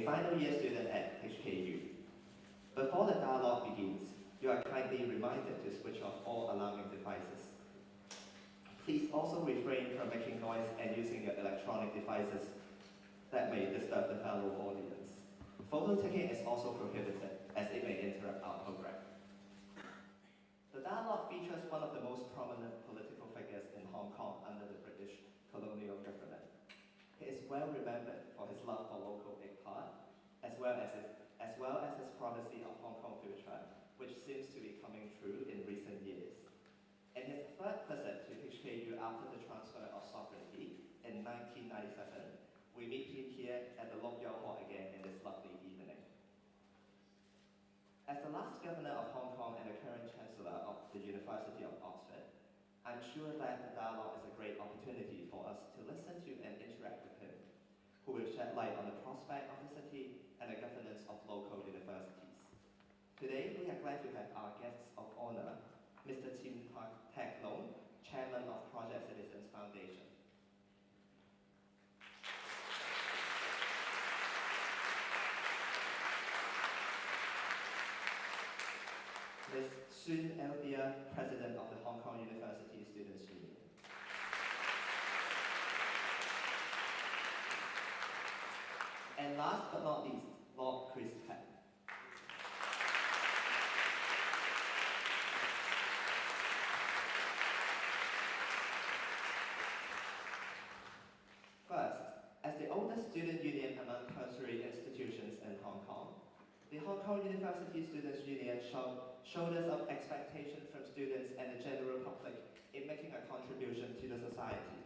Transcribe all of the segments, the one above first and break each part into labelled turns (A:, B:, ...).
A: a final year student at HKU. Before the dialogue begins, you are kindly reminded to switch off all alarming devices. Please also refrain from making noise and using your electronic devices that may disturb the fellow audience. Photo taking is also prohibited, as it may interrupt our program. The dialogue features one of the most prominent political figures in Hong Kong under the British colonial government. He is well remembered for his love for local egg tart, as well as his prophecy of Hong Kong future, which seems to be coming true in recent years. In his third visit to HKU after the transfer of sovereignty in 1997, we meet him here at the Lok Yo Hall again in this lovely evening. As the last governor of Hong Kong and the current chancellor of the University of Oxford, I'm sure that the dialogue is a great opportunity for us to listen to and interact with him, who will shed light on the prospect of the city and the governance of local universities. Today, we are glad to have our guests of honor, Mr. Tim Tak Long, Chairman of Project Citizens Foundation. Ms. Sun Elvia, President of the Hong Kong University Students' Union. And last but not least, Lord Chris Patten. First, as the oldest student union among tertiary institutions in Hong Kong, the Hong Kong University Students' Union shoulders up expectations from students and the general public in making a contribution to the society.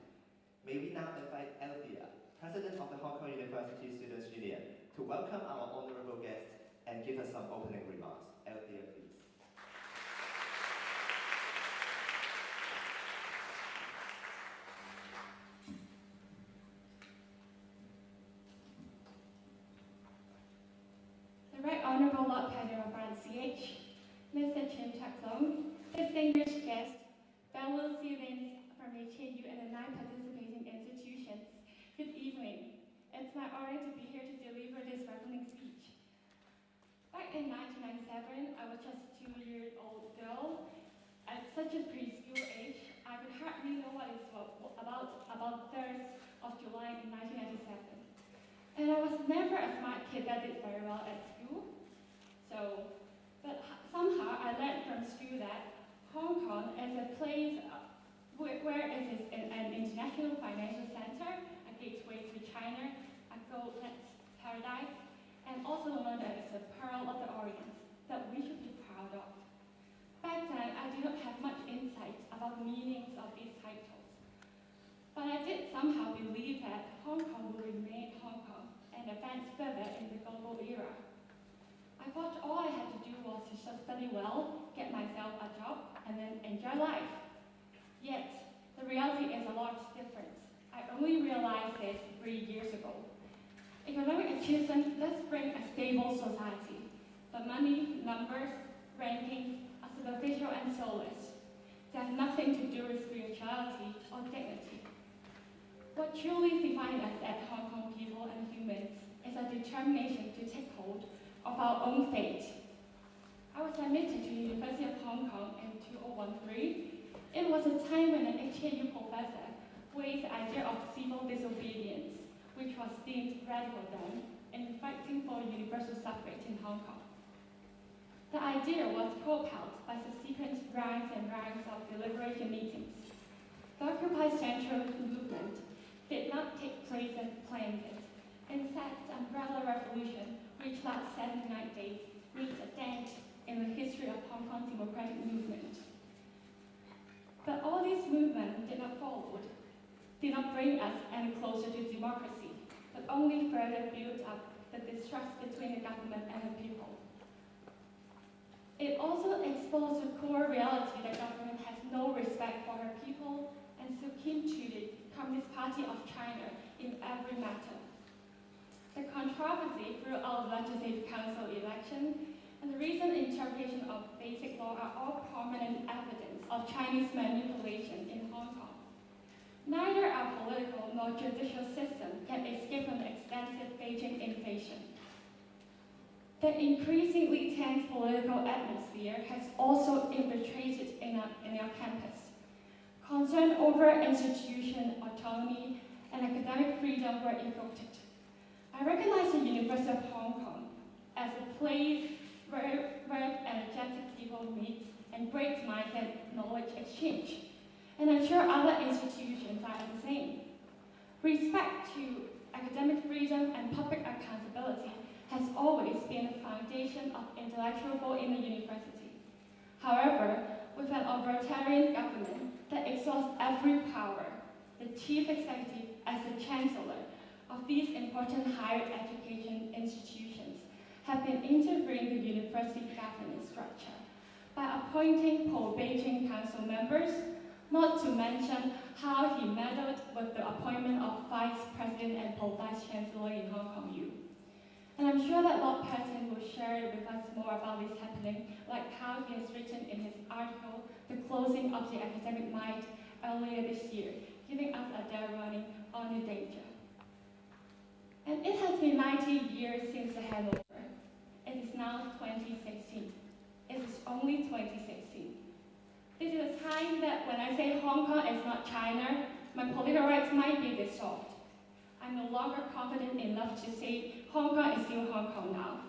A: May we now invite Elvia, President of the Hong Kong University Students' Union, to welcome our honorable guests and give us some opening remarks. Elvia, please.
B: The Right Honourable Lord Patten of Brand CH, Mr. Tim Tak Long, distinguished guests, fellow students from HKU and the 9 participating institutions, good evening. It's my honor to be here to deliver this welcoming speech. Back in 1997, I was just a 2-year-old girl. At such a preschool age, I could hardly know what it's about 3rd of July in 1997. And I was never a smart kid that did very well at school. But somehow I learned from school that Hong Kong is a place where it is an international financial center, a gateway to China, a gold paradise, and also known as the Pearl of the Orient, that we should be proud of. Back then, I did not have much insight about the meanings of these titles. But I did somehow believe that Hong Kong will remain Hong Kong and advance further in the global era. I thought all I had to do was to just study well, get myself a job, and then enjoy life. Yet, the reality is a lot different. I only realized this 3 years ago. Economic achievement does bring a stable society, but money, numbers, rankings are superficial and soulless. They have nothing to do with spirituality or dignity. What truly defines us as Hong Kong people and humans is a determination to take hold of our own fate. I was admitted to the University of Hong Kong in 2013. It was a time when an HKU professor raised the idea of civil disobedience, which was deemed radical then, in fighting for universal suffrage in Hong Kong. The idea was propelled by subsequent rounds and rounds of deliberation meetings. The Occupy Central movement did not take place as planned. Instead, the Umbrella Revolution, which lasted 79 days, made a dent in the history of Hong Kong's democratic movement. But all these movements did not bring us any closer to democracy, but only further built up the distrust between the government and the people. It also exposed the core reality that government has no respect for her people and so keen to the Communist Party of China in every matter. The controversy throughout the Legislative Council election and the recent interpretation of basic law are all prominent evidence of Chinese manipulation in Hong Kong. Neither our political nor judicial system can escape from the extensive Beijing invasion. The increasingly tense political atmosphere has also infiltrated in our campus. Concern over institution autonomy and academic freedom were evoked. I recognize the University of Hong Kong as a place where energetic people meet and great minds and knowledge exchange. And I'm sure other institutions are the same. Respect to academic freedom and public accountability has always been the foundation of intellectual growth in the university. However, with an authoritarian government that exhausts every power, the chief executive as the chancellor of these important higher education institutions have been interfering the university governance structure by appointing pro-Beijing council members, not to mention how he meddled with the appointment of vice president and pro-vice chancellor in Hong Kong U. And I'm sure that Lord Patten will share with us more about this happening, like how he has written in his article, The Closing of the Academic Mind, earlier this year, giving us a dare warning on the danger. And it has been 90 years since the handover. It is now 2016. It is only 2016. This is a time that when I say Hong Kong is not China, my political rights might be dissolved. I'm no longer confident enough to say Hong Kong is still Hong Kong now.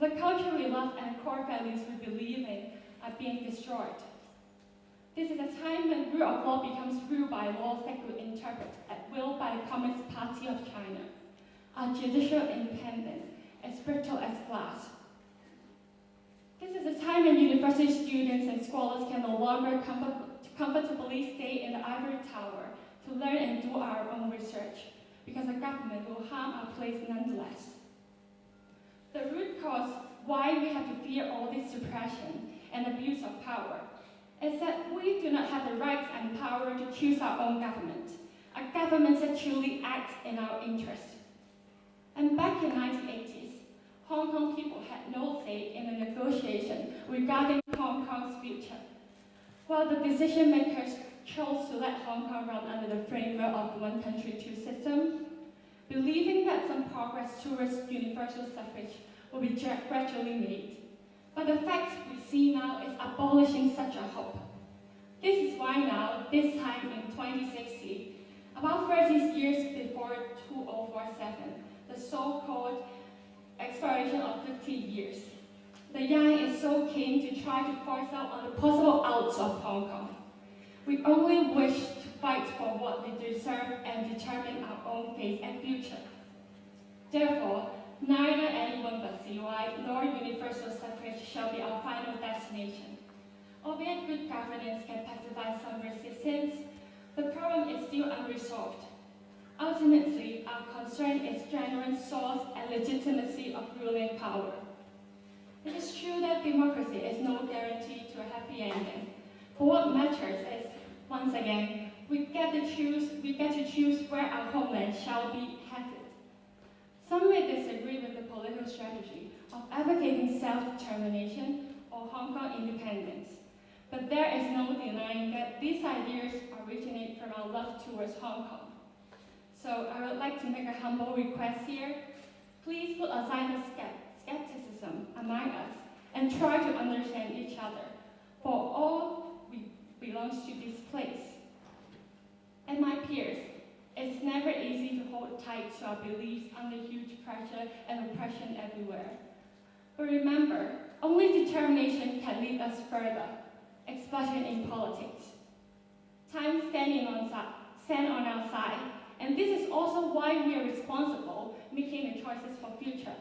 B: The culture we love and core values we believe in are being destroyed. This is a time when rule of law becomes rule by laws that could interpret at will by the Communist Party of China. Our judicial independence as brittle as glass. This is a time when university students and scholars can no longer comfortably stay in the ivory tower to learn and do our own research, because the government will harm our place nonetheless. The root cause why we have to fear all this suppression and abuse of power is that we do not have the rights and power to choose our own government, a government that truly acts in our interest. And back in the 1980s, Hong Kong people had no say in the negotiation regarding Hong Kong's future, while the decision makers chose to let Hong Kong run under the framework of one country, two systems, believing that some progress towards universal suffrage will be gradually made. But the fact we see now is abolishing such a hope. This is why now, this time in 2060, about 30 years before 2047, the so-called expiration of 50 years, the Yang is so keen to try to force out on the possible outs of Hong Kong. We only wish to fight for what we deserve and determine our own fate and future. Therefore, neither anyone but CY nor universal suffrage shall be our final destination. Albeit good governance can pacify some resistance, the problem is still unresolved. Ultimately, our concern is genuine source and legitimacy of ruling power. It is true that democracy is no guarantee to a happy ending. But what matters is, once again, we get to choose where our homeland shall be headed. Some may disagree with the political strategy of advocating self-determination or Hong Kong independence. But there is no denying that these ideas originate from our love towards Hong Kong. So I would like to make a humble request here. Please put aside the skepticism among us and try to understand each other, for all we belongs to this place. And my peers, it's never easy to hold tight to our beliefs under huge pressure and oppression everywhere. But remember, only determination can lead us further, especially in politics. Time stand on our side, and this is also why we are responsible making the choices for future.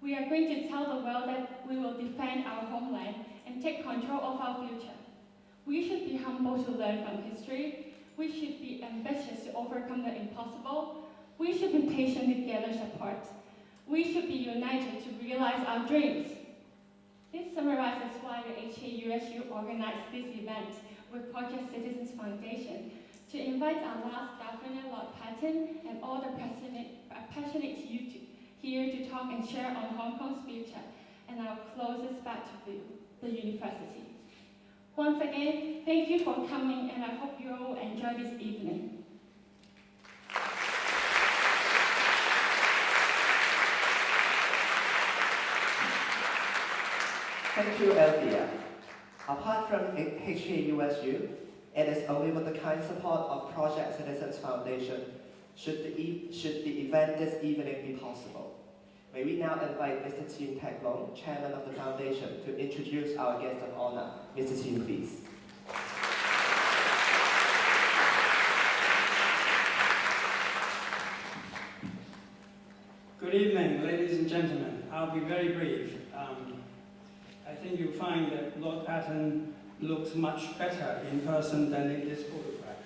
B: We are going to tell the world that we will defend our homeland and take control of our future. We should be humble to learn from history. We should be ambitious to overcome the impossible. We should be patient to gather support. We should be united to realize our dreams. This summarizes why the HKUSU organized this event with Project Citizens Foundation to invite our last governor, Lord Patten, and all the passionate youth here to talk and share on Hong Kong's future and our closest battlefield, the university. Once again, thank you for coming, and I hope you all enjoy this evening.
A: Thank you, Elvia. Apart from HKUSU, it is only with the kind support of Project Citizens Foundation should the event this evening be possible. May we now invite Mr. Chin Teck Long, Chairman of the Foundation, to introduce our guest of honor. Mr. Chin, please.
C: Good evening, ladies and gentlemen. I'll be very brief. I think you'll find that Lord Patten looks much better in person than in this photograph.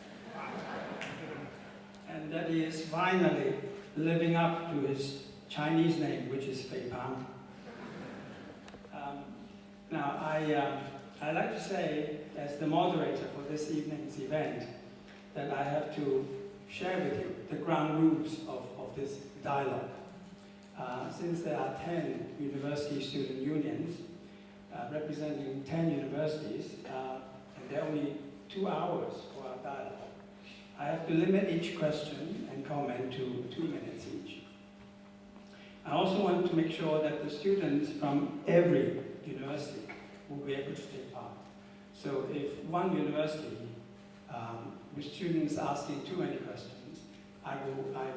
C: And that he is finally living up to his Chinese name, which is Fei Pang. Now, I'd like to say, as the moderator for this evening's event, that I have to share with you the ground rules of this dialogue. Since there are 10 university student unions representing 10 universities, and there are only 2 hours for our dialogue, I have to limit each question and comment to 2 minutes each. I also want to make sure that the students from every university will be able to take part. So if one university, with students asking too many questions, I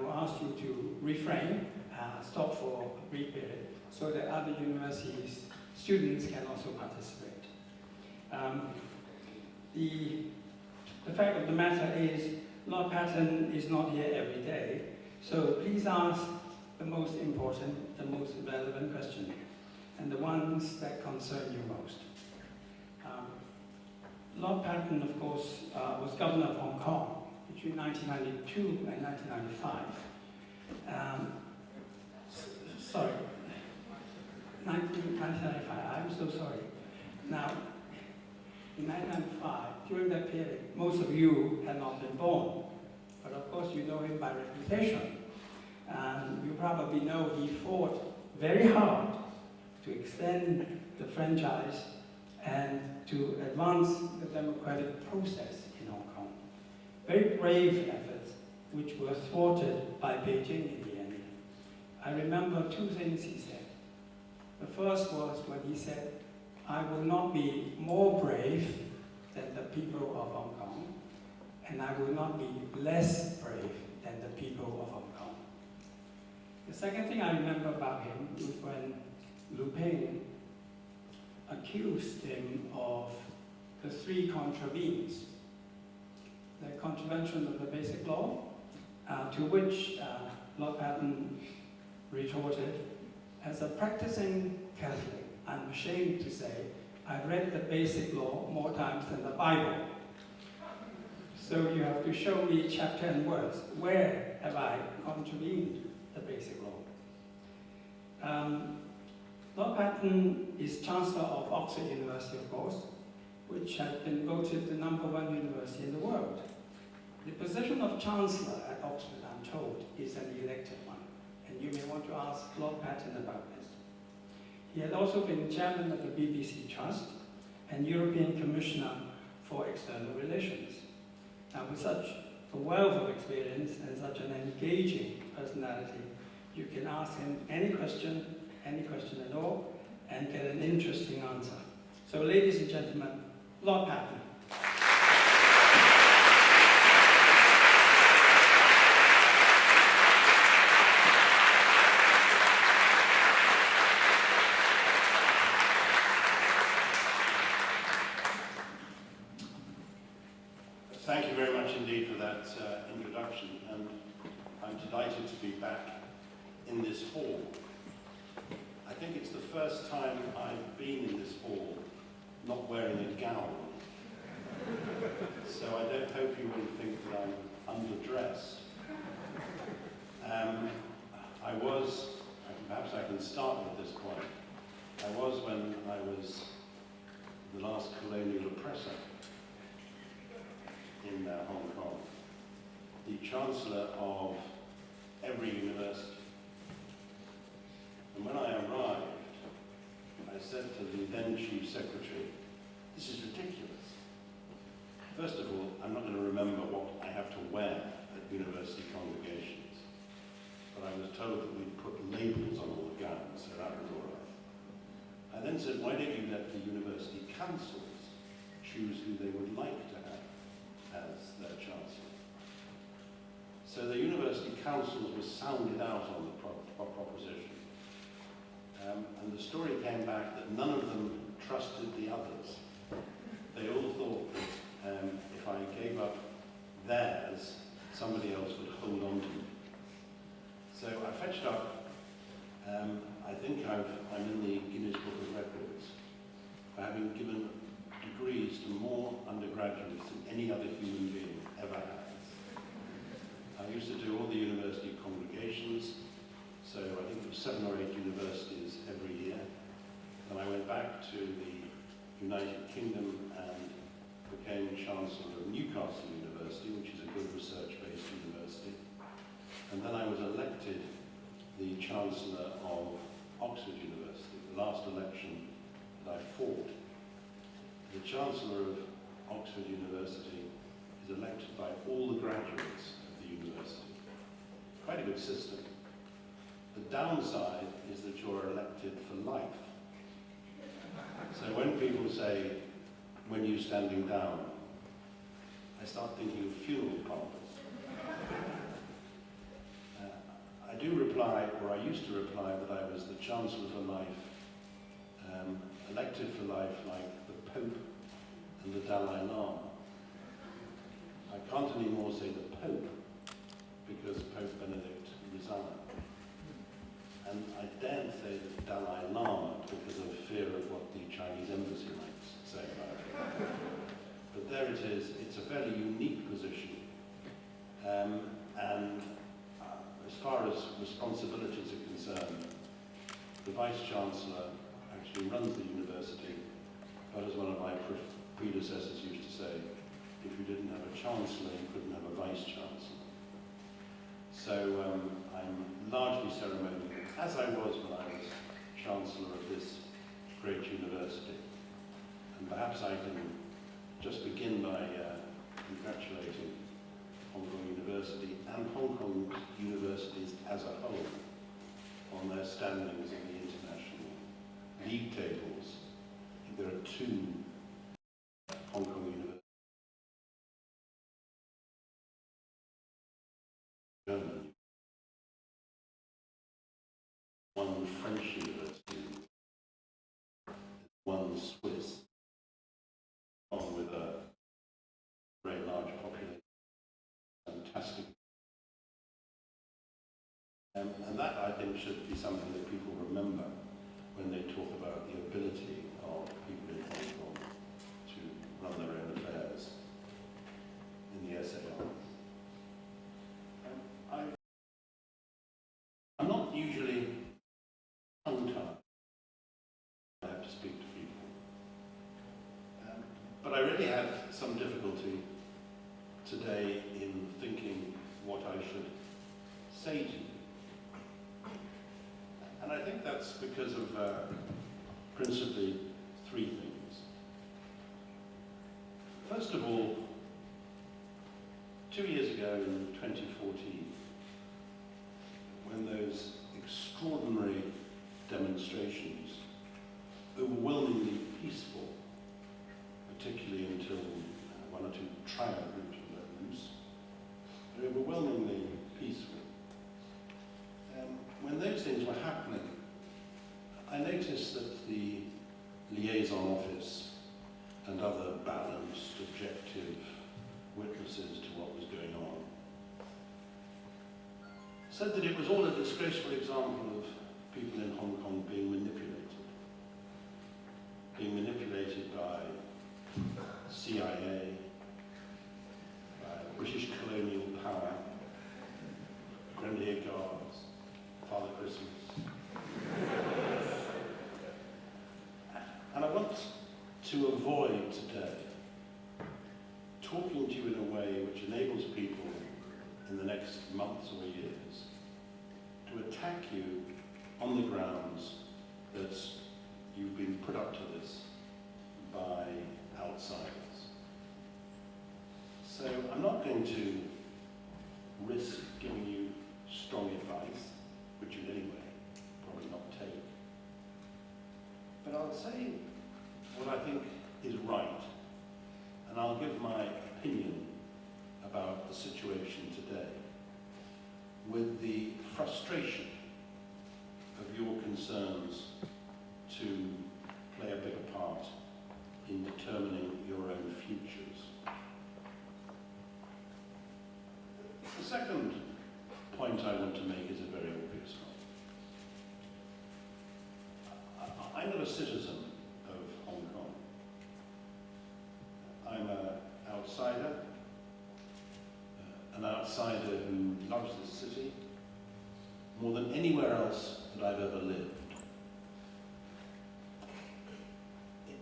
C: will ask you to refrain, stop for a brief period, so that other universities' students can also participate. The fact of the matter is, Lord Patten is not here every day, so please ask the most important, the most relevant question, and the ones that concern you most. Lord Patten, of course, was governor of Hong Kong between 1992 and 1995. Sorry, 1995, I'm so sorry. Now, in 1995, during that period, most of you had not been born, but of course you know him by reputation. And you probably know he fought very hard to extend the franchise and to advance the democratic process in Hong Kong. Very brave efforts, which were thwarted by Beijing in the end. I remember 2 things he said. The first was when he said, "I will not be more brave than the people of Hong Kong, and I will not be less brave than the people of Hong Kong." The second thing I remember about him was when Lu Ping accused him of the 3 contravenes. The contravention of the Basic Law, to which Lord Patten retorted, "As a practicing Catholic, I'm ashamed to say I've read the Basic Law more times than the Bible. So you have to show me chapter and verse. Where have I contravened the Basic Law?" Lord Patten is Chancellor of Oxford University, of course, which has been voted the #1 university in the world. The position of Chancellor at Oxford, I'm told, is an elected one, and you may want to ask Lord Patten about this. He had also been Chairman of the BBC Trust and European Commissioner for External Relations. Now, with such a wealth of experience and such an engaging personality, you can ask him any question at all, and get an interesting answer. So, ladies and gentlemen, Lord Patten.
D: Thank you very much indeed for that introduction, and I'm delighted to be back in this hall. I think it's the first time I've been in this hall not wearing a gown. So I don't hope you wouldn't think that I'm underdressed. Perhaps I can start with this point. I was, when I was the last colonial oppressor in Hong Kong, the Chancellor of every university. And when I arrived, I said to the then Chief Secretary, "This is ridiculous. First of all, I'm not going to remember what I have to wear at university congregations." But I was told that we'd put labels on all the gowns, so that was all right. I then said, why don't you let the university councils choose who they would like to have as their chancellor? So the university councils were sounded out on the proposition. And the story came back that none of them trusted the others. They all thought that if I gave up theirs, somebody else would hold on to it. So I fetched up, I think I'm in the Guinness Book of Records for having given degrees to more undergraduates than any other human being ever has. I used to do all the university congregations, so I think it was 7 or 8 universities every year. And I went back to the United Kingdom and became Chancellor of Newcastle University, which is a good research-based university. And then I was elected the Chancellor of Oxford University, the last election that I fought. The Chancellor of Oxford University is elected by all the graduates of the university. Quite a good system. The downside is that you're elected for life. So when people say, when you're standing down, I start thinking of funeral parlors. I do reply, or I used to reply, that I was the Chancellor for life, elected for life like the Pope and the Dalai Lama. I can't anymore say the Pope because Pope Benedict resigned. And I daren't say the Dalai Lama because of fear of what the Chinese embassy might say about it. But there it is. It's a fairly unique position. And as far as responsibilities are concerned, the Vice-Chancellor actually runs the university, but as one of my predecessors used to say, if you didn't have a Chancellor, you couldn't have a Vice-Chancellor. So I'm largely ceremonial, as I was when I was Chancellor of this great university. And perhaps I can just begin by congratulating Hong Kong University and Hong Kong universities as a whole on their standings in the international league tables. I think there are 2 Hong Kong universities. German, 1 French university, 1 Swiss, one with a very large population. Fantastic. And that, I think, should be something that people remember when they talk about the ability of people in Hong Kong to run their own affairs in the SAR. I'm not usually tongue-tied when I have to speak to people. But I really had some difficulty today in thinking what I should say to you. And I think that's because of principally 3 things. First of all, 2 years ago in 2014, when those extraordinary demonstrations, overwhelmingly peaceful, particularly until 1 or 2 triad groups were let loose, they're overwhelmingly peaceful. When those things were happening, I noticed that the liaison office and other balanced, objective witnesses to what was going on said that it was all a disgraceful example of people in Hong Kong being manipulated by CIA, by British colonial power, Grenadier Guards, Father Christmas. And I want to avoid today talking to you in a way which enables people in the next months or years to attack you on the grounds that you've been put up to this by outsiders. So I'm not going to risk giving you strong advice, which you'll anyway probably not take. But I'll with the frustration of your concerns to play a bigger part in determining your own futures. The second point I want to make is a very obvious one. I'm not a citizen of Hong Kong. I'm an outsider who loves this city more than anywhere else that I've ever lived.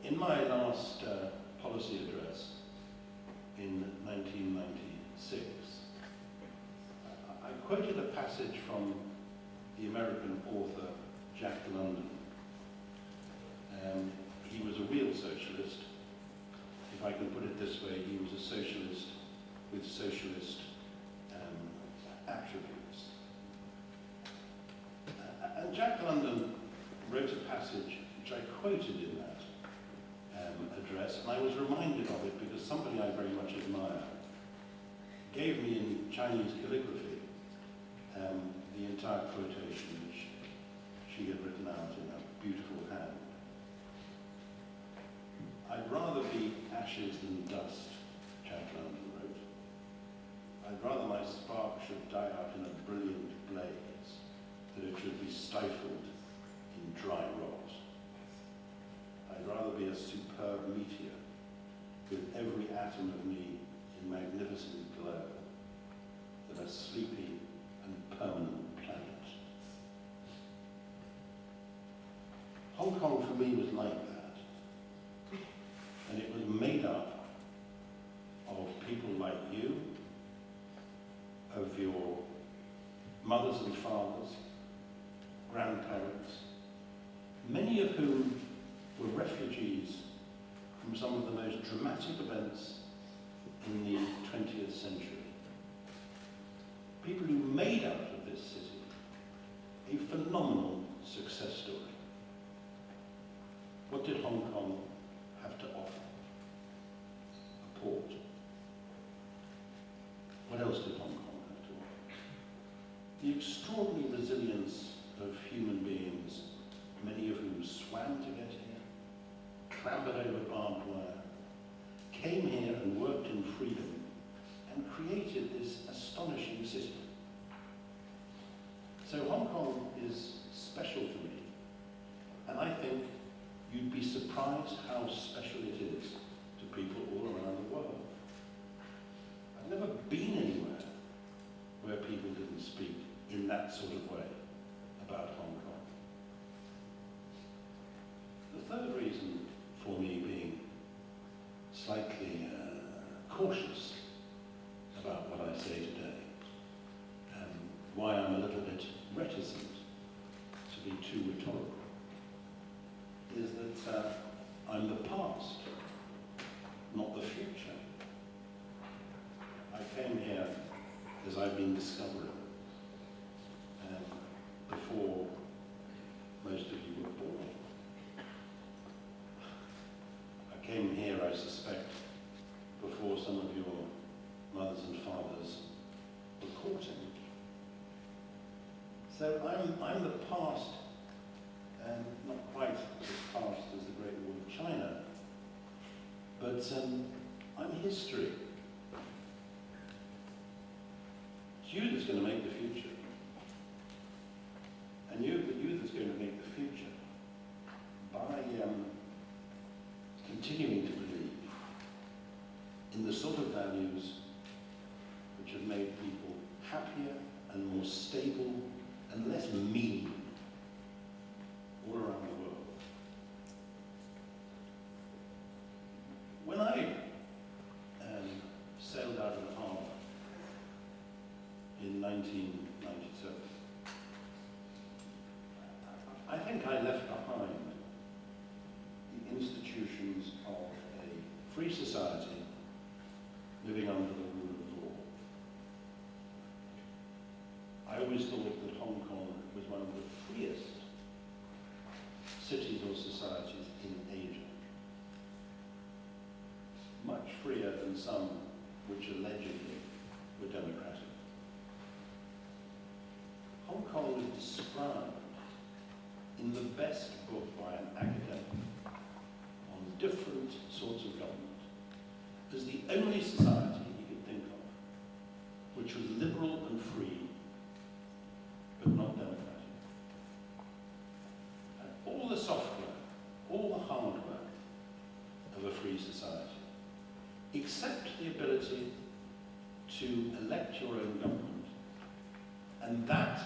D: In my last policy address in 1996, I quoted a passage from the American author Jack London. He was a real socialist. If I can put it this way, he was a socialist with socialist attributes. And Jack London wrote a passage which I quoted in that address, and I was reminded of it because somebody I very much admire gave me in Chinese calligraphy the entire quotation which she had written out in a beautiful hand. I'd rather be ashes than dust, Jack London wrote. I'd rather my spark should die out in a brilliant blaze than it should be stifled in dry rot. I'd rather be a superb meteor with every atom of me in magnificent glow than a sleepy and permanent planet. Hong Kong for me was like that. And it was made up of people like you, of your mothers and fathers, grandparents, many of whom were refugees from some of the most dramatic events in the 20th century. People who made out of this city a phenomenal success story. What did Hong Kong have to offer? A port. What else did Hong Kong have to offer? The extraordinary resilience of human beings, many of whom swam to get here, clambered over barbed wire, came here and worked in freedom, and created this astonishing city. So Hong Kong is special to me, and I think you'd be surprised how special it is to people all around the world. I've never been anywhere where people didn't speak in that sort of way about Hong Kong. The third reason for me being slightly cautious about what I say today, why I'm a little bit reticent to be too rhetorical, is that I'm the past, not the future. I came here as I've been discovering, before most of you were born. I came here, I suspect, before some of your mothers and fathers were courting. So I'm the past, and not quite as past as the Great Wall of China, but I'm history. It's you that's going to make the future. And you that's going to make the future by continuing to believe in the sort of values which have made people happier and more stable and less mean all around the world. When I sailed out of the harbour in 1997, I think I left behind the institutions of a free society living under the rule of law. I always thought that Hong Kong was one of the freest cities or societies in Asia. Much freer than some which allegedly were democratic. Hong Kong was described in the best book by an academic on different sorts of government as the only society he could think of which was liberal and free, but not democratic. And all the software, all the hardware of a free society, except the ability to elect your own government, and that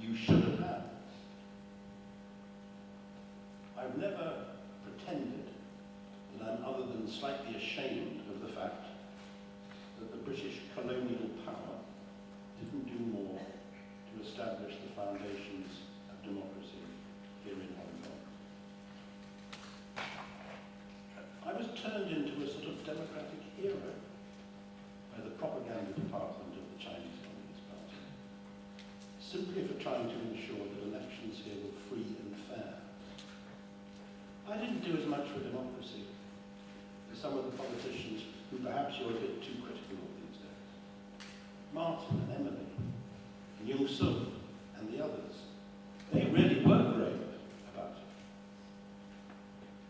D: you should have had. I've never pretended that I'm other than slightly ashamed of the fact that the British colonial power didn't do more to establish the foundations of democracy here in Hong Kong. I was turned into a sort of democratic hero by the propaganda department of the Chinese Communist Party, simply for trying to ensure that elections here were free and fair. I didn't do as much for democracy as some of the politicians who perhaps you're a bit too critical of these days. Martin and Emily, and Yung Sung, and the others. They really were brave about it.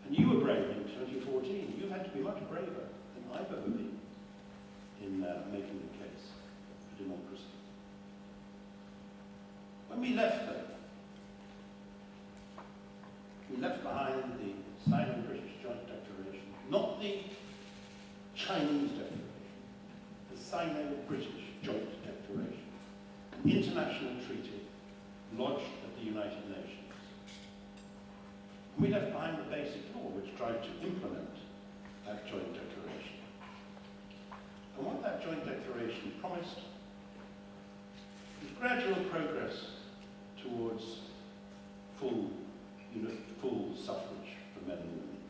D: And you were brave in 2014. You've had to be much braver than I've ever been in making the case for democracy. When we left though, we left behind the Sino-British Joint Declaration, not the Chinese Declaration, the Sino-British Joint Declaration, an international treaty lodged at the United Nations. And we left behind the Basic Law, which tried to implement that joint declaration. And what that joint declaration promised was gradual progress towards full suffrage for men and women.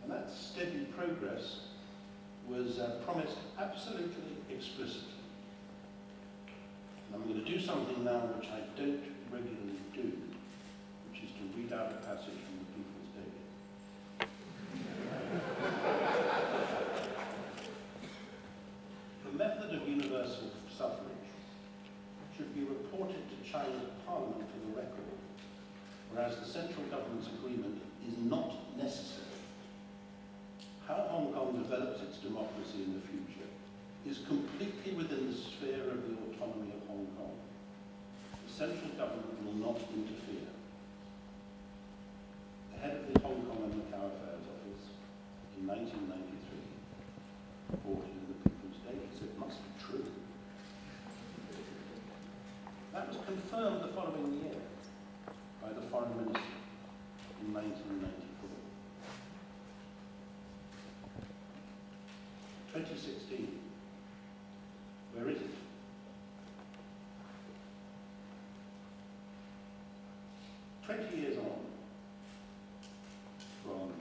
D: And that steady progress was promised absolutely explicitly. And I'm going to do something now which I don't regularly do, which is to read out a passage from the People's Daily. The method of universal suffrage should be reported to China's Parliament for the record, whereas the central government's agreement is not necessary. How Hong Kong develops its democracy in the future is completely within the sphere of the autonomy of Hong Kong. The central government will not interfere. The head of the Hong Kong and Macau Affairs Office in 1993 reported in the People's Daily, so it must be true. That was confirmed the following year by the Foreign Minister in 1994. 2016, where is it? "20 years on from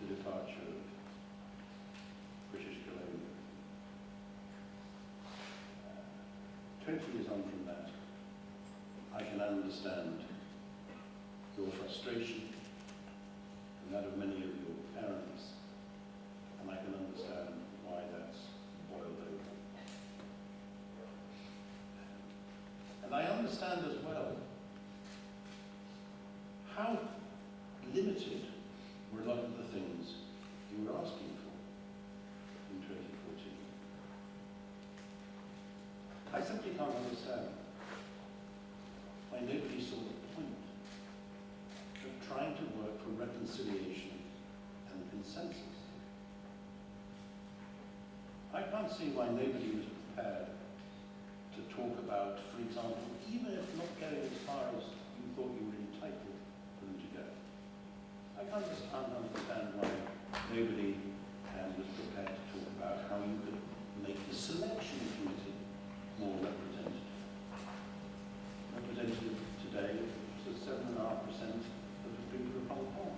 D: the departure of British colonialism, 20 years on from that, I can understand your frustration and that of many of your parents, and I can understand why that's boiled over. And I understand as well how limited were a lot of the things you were asking for in 2014. I simply can't understand why nobody saw the point of trying to work for reconciliation and consensus. I can't see why nobody was prepared to talk about, for example, even if not going as far as you thought you were entitled for them to go. I can't understand why nobody was prepared to talk about how you could make the selection committee more representative. Representative today is 7.5% of the people of Hong Kong.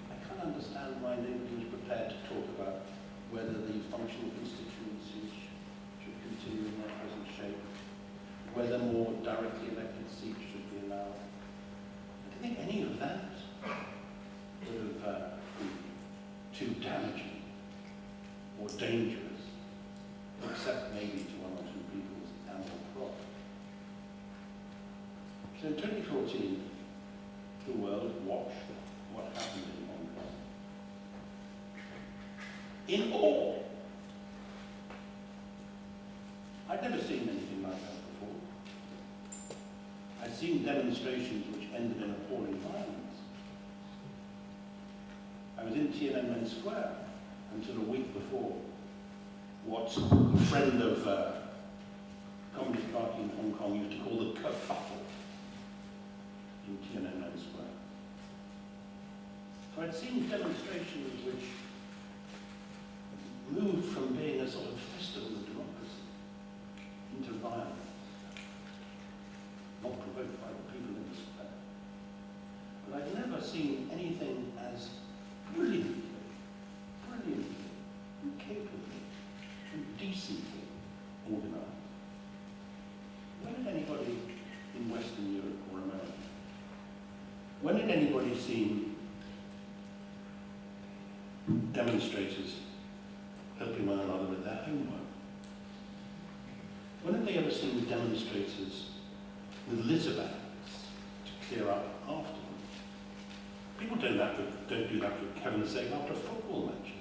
D: I can't understand why nobody was prepared to talk about whether the functional constituencies should continue in their present shape, whether more directly elected seats should be allowed. I don't think any of that would have been too damaging or dangerous, except maybe to one or two people's final crop. So in 2014, the world watched what happened in Hong Kong. In awe. I'd never seen anything like that before. I'd seen demonstrations which ended in appalling violence. I was in Tiananmen Square until a week before what a friend of Communist Party in Hong Kong used to call the kerfuffle in Tiananmen Square. So I'd seen demonstrations which moved from being a sort of festival of democracy into violence, not provoked by the people in the square. But I'd never seen anything as brilliantly, and capably, and decently organised. When had anybody in Western Europe or America, when had anybody seen demonstrators helping one another with their homework? When have they ever seen demonstrators with litter bags to clear up after them? People don't do that, for heaven's sake, after football matches.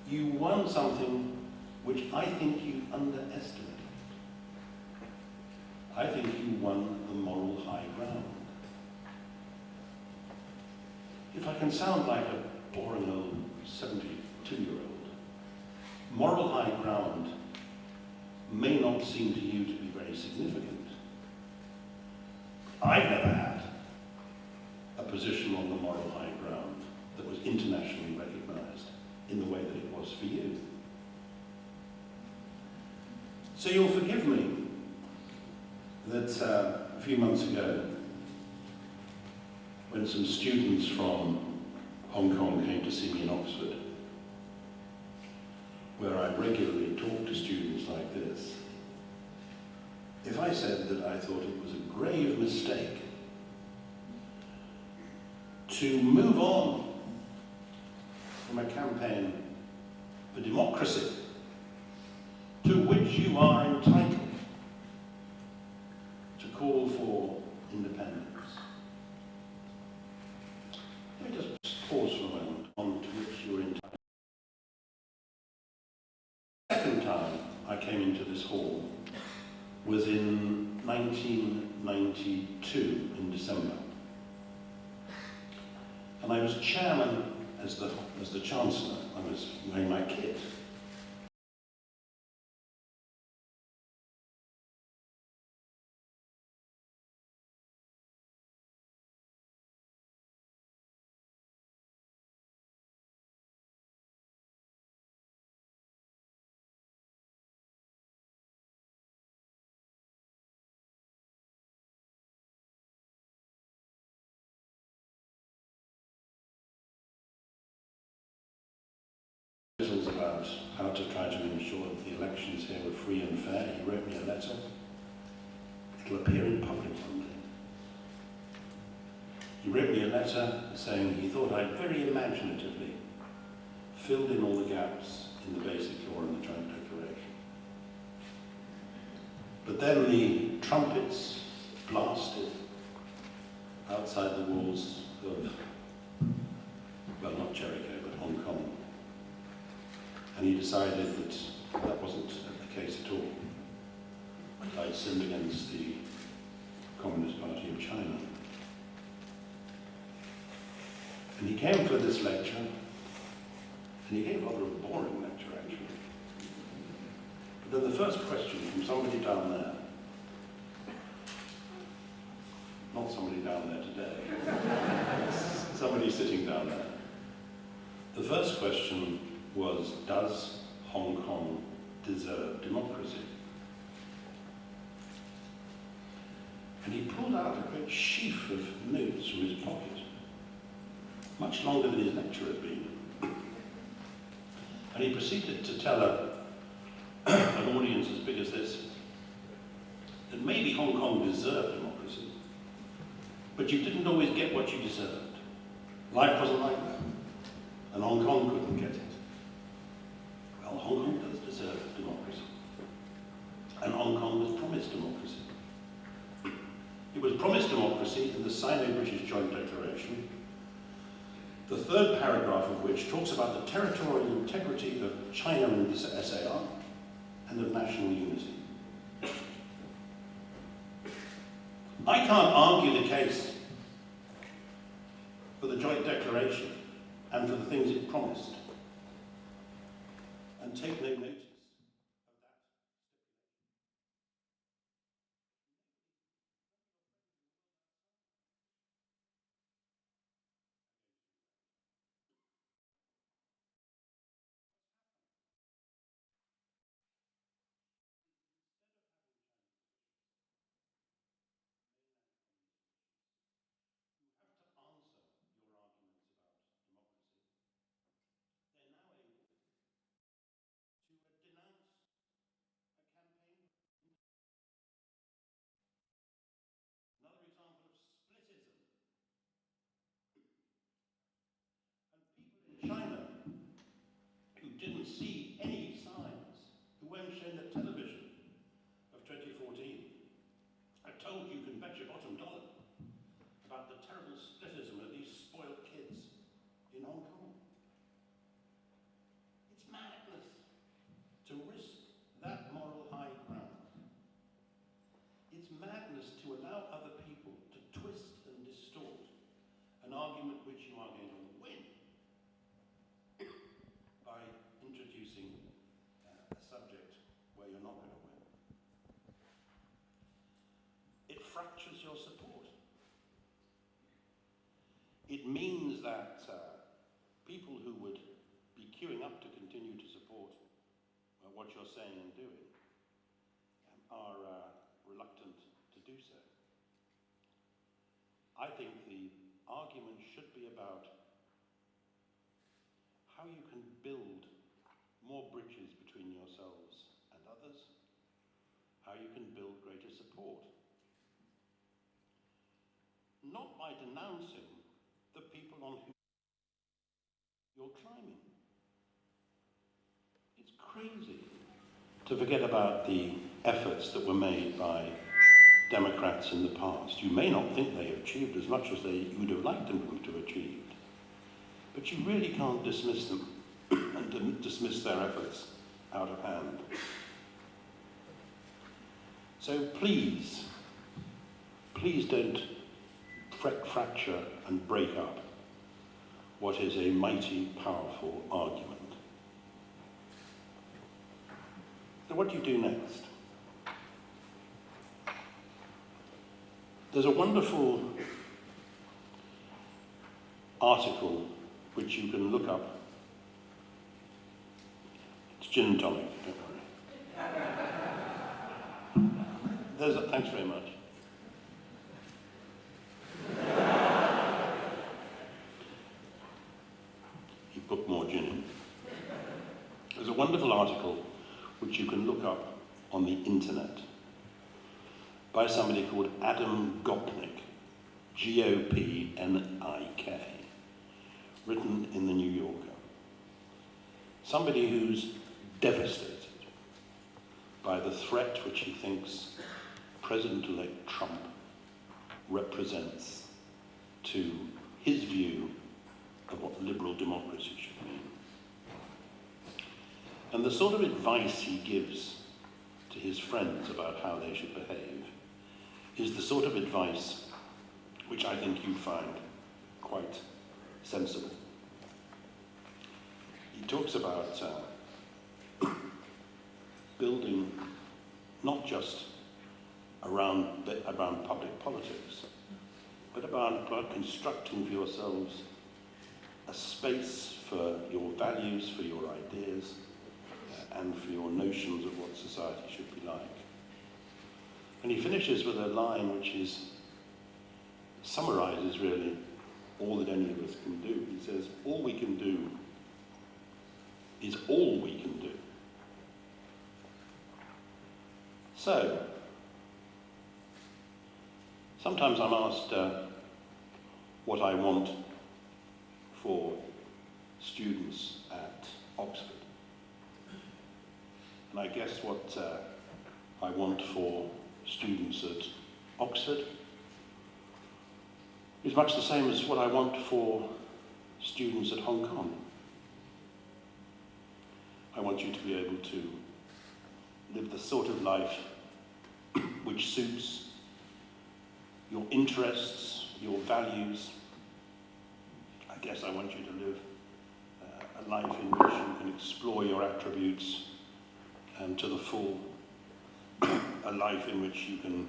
D: You won something which I think you underestimated. I think you won the moral high ground. If I can sound like a boring old 72-year-old, moral high ground may not seem to you to be very significant. I've never had a position on the moral high ground that was internationally recognized in the way that it was for you. So you'll forgive me that a few months ago, when some students from Hong Kong came to see me in Oxford, where I regularly talk to students like this, if I said that I thought it was a grave mistake to move on from a campaign for democracy to which you are entitled to call for independence. Let me just pause for a moment on to which you're entitled. The second time I came into this hall was in 1992 in December. And I was chairman as the Chancellor. I was wearing my kit. About how to try to ensure that the elections here were free and fair. He wrote me a letter. It'll appear in public one day. He wrote me a letter saying he thought I'd very imaginatively filled in all the gaps in the Basic Law and the Joint Declaration. But then the trumpets blasted outside the walls of, well, not Jericho, but Hong Kong. And he decided that that wasn't the case at all. I'd sinned against the Communist Party of China. And he came for this lecture, and he gave rather a boring lecture, actually. But then the first question from somebody down there, not somebody down there today, somebody sitting down there, the first question was, does Hong Kong deserve democracy? And he pulled out a great sheaf of notes from his pocket, much longer than his lecture had been. And he proceeded to tell an audience as big as this that maybe Hong Kong deserved democracy, but you didn't always get what you deserved. Life wasn't like that, and Hong Kong couldn't get it. Well, Hong Kong does deserve democracy. promised democracy in the Sino-British Joint Declaration, the third paragraph of which talks about the territorial integrity of China and the SAR and of national unity. I can't argue the case for the Joint Declaration and for the things it promised and take no notice. Another example of splitism. And people in China who didn't see any signs, who weren't shown the television of 2014, are told you can bet your bottom dollar about the terrible splitism of these spoiled kids in Hong Kong. It's madness to risk that moral high ground. It's madness to allow other people to twist and distort an argument which you are going to win by introducing a subject where you're not going to win. It fractures your support. It means that people who would be queuing up to continue to support what you're saying and doing are reluctant to do so. I think the argument should be about how you can build more bridges between yourselves and others, how you can build greater support. Not by denouncing the people on whom you're climbing. It's crazy to forget about the efforts that were made by Democrats in the past. You may not think they have achieved as much as you would have liked them to have achieved, but you really can't dismiss them and dismiss their efforts out of hand. So please don't fracture and break up what is a mighty, powerful argument. So what do you do next? There's a wonderful article which you can look up. It's gin and tonic, don't worry. Thanks very much. You put more gin in. There's a wonderful article which you can look up on the internet by somebody called Adam Gopnik, G-O-P-N-I-K, written in the New Yorker. Somebody who's devastated by the threat which he thinks President-elect Trump represents to his view of what liberal democracy should mean. And the sort of advice he gives to his friends about how they should behave is the sort of advice which I think you'd find quite sensible. He talks about building not just around public politics, but about constructing for yourselves a space for your values, for your ideas, and for your notions of what society should be like. And he finishes with a line which summarizes really all that any of us can do. He says, all we can do is all we can do. So, sometimes I'm asked what I want for students at Oxford. And I guess what I want for students at Oxford is much the same as what I want for students at Hong Kong. I want you to be able to live the sort of life which suits your interests, your values. I guess I want you to live a life in which you can explore your attributes to the full, a life in which you can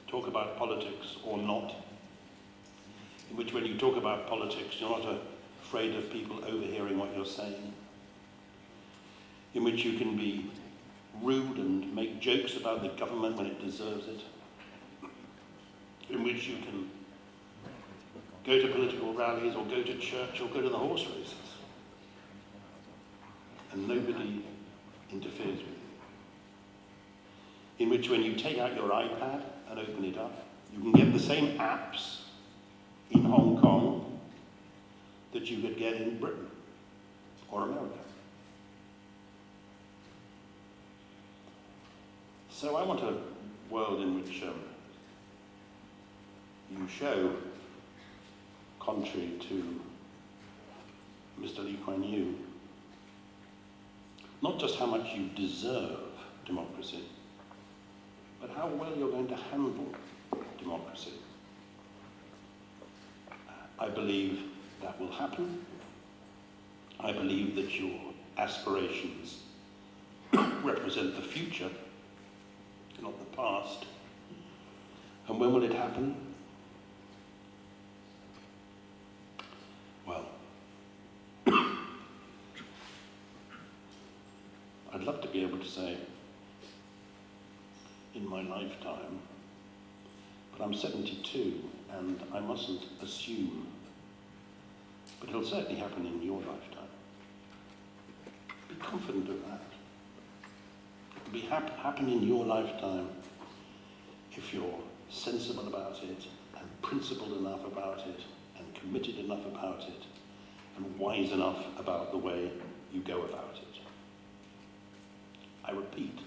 D: talk about politics or not, in which when you talk about politics you're not afraid of people overhearing what you're saying, in which you can be rude and make jokes about the government when it deserves it, in which you can go to political rallies or go to church or go to the horse races, and nobody interferes with you. In which when you take out your iPad and open it up, you can get the same apps in Hong Kong that you could get in Britain or America. So I want a world in which you show, contrary to Mr. Lee Kuan Yew, not just how much you deserve democracy, but how well you're going to handle democracy. I believe that will happen. I believe that your aspirations represent the future, not the past. And when will it happen? Well, I'd love to be able to say, in my lifetime, but I'm 72 and I mustn't assume, but it'll certainly happen in your lifetime. Be confident of that. It'll happen in your lifetime if you're sensible about it and principled enough about it and committed enough about it and wise enough about the way you go about it. I repeat,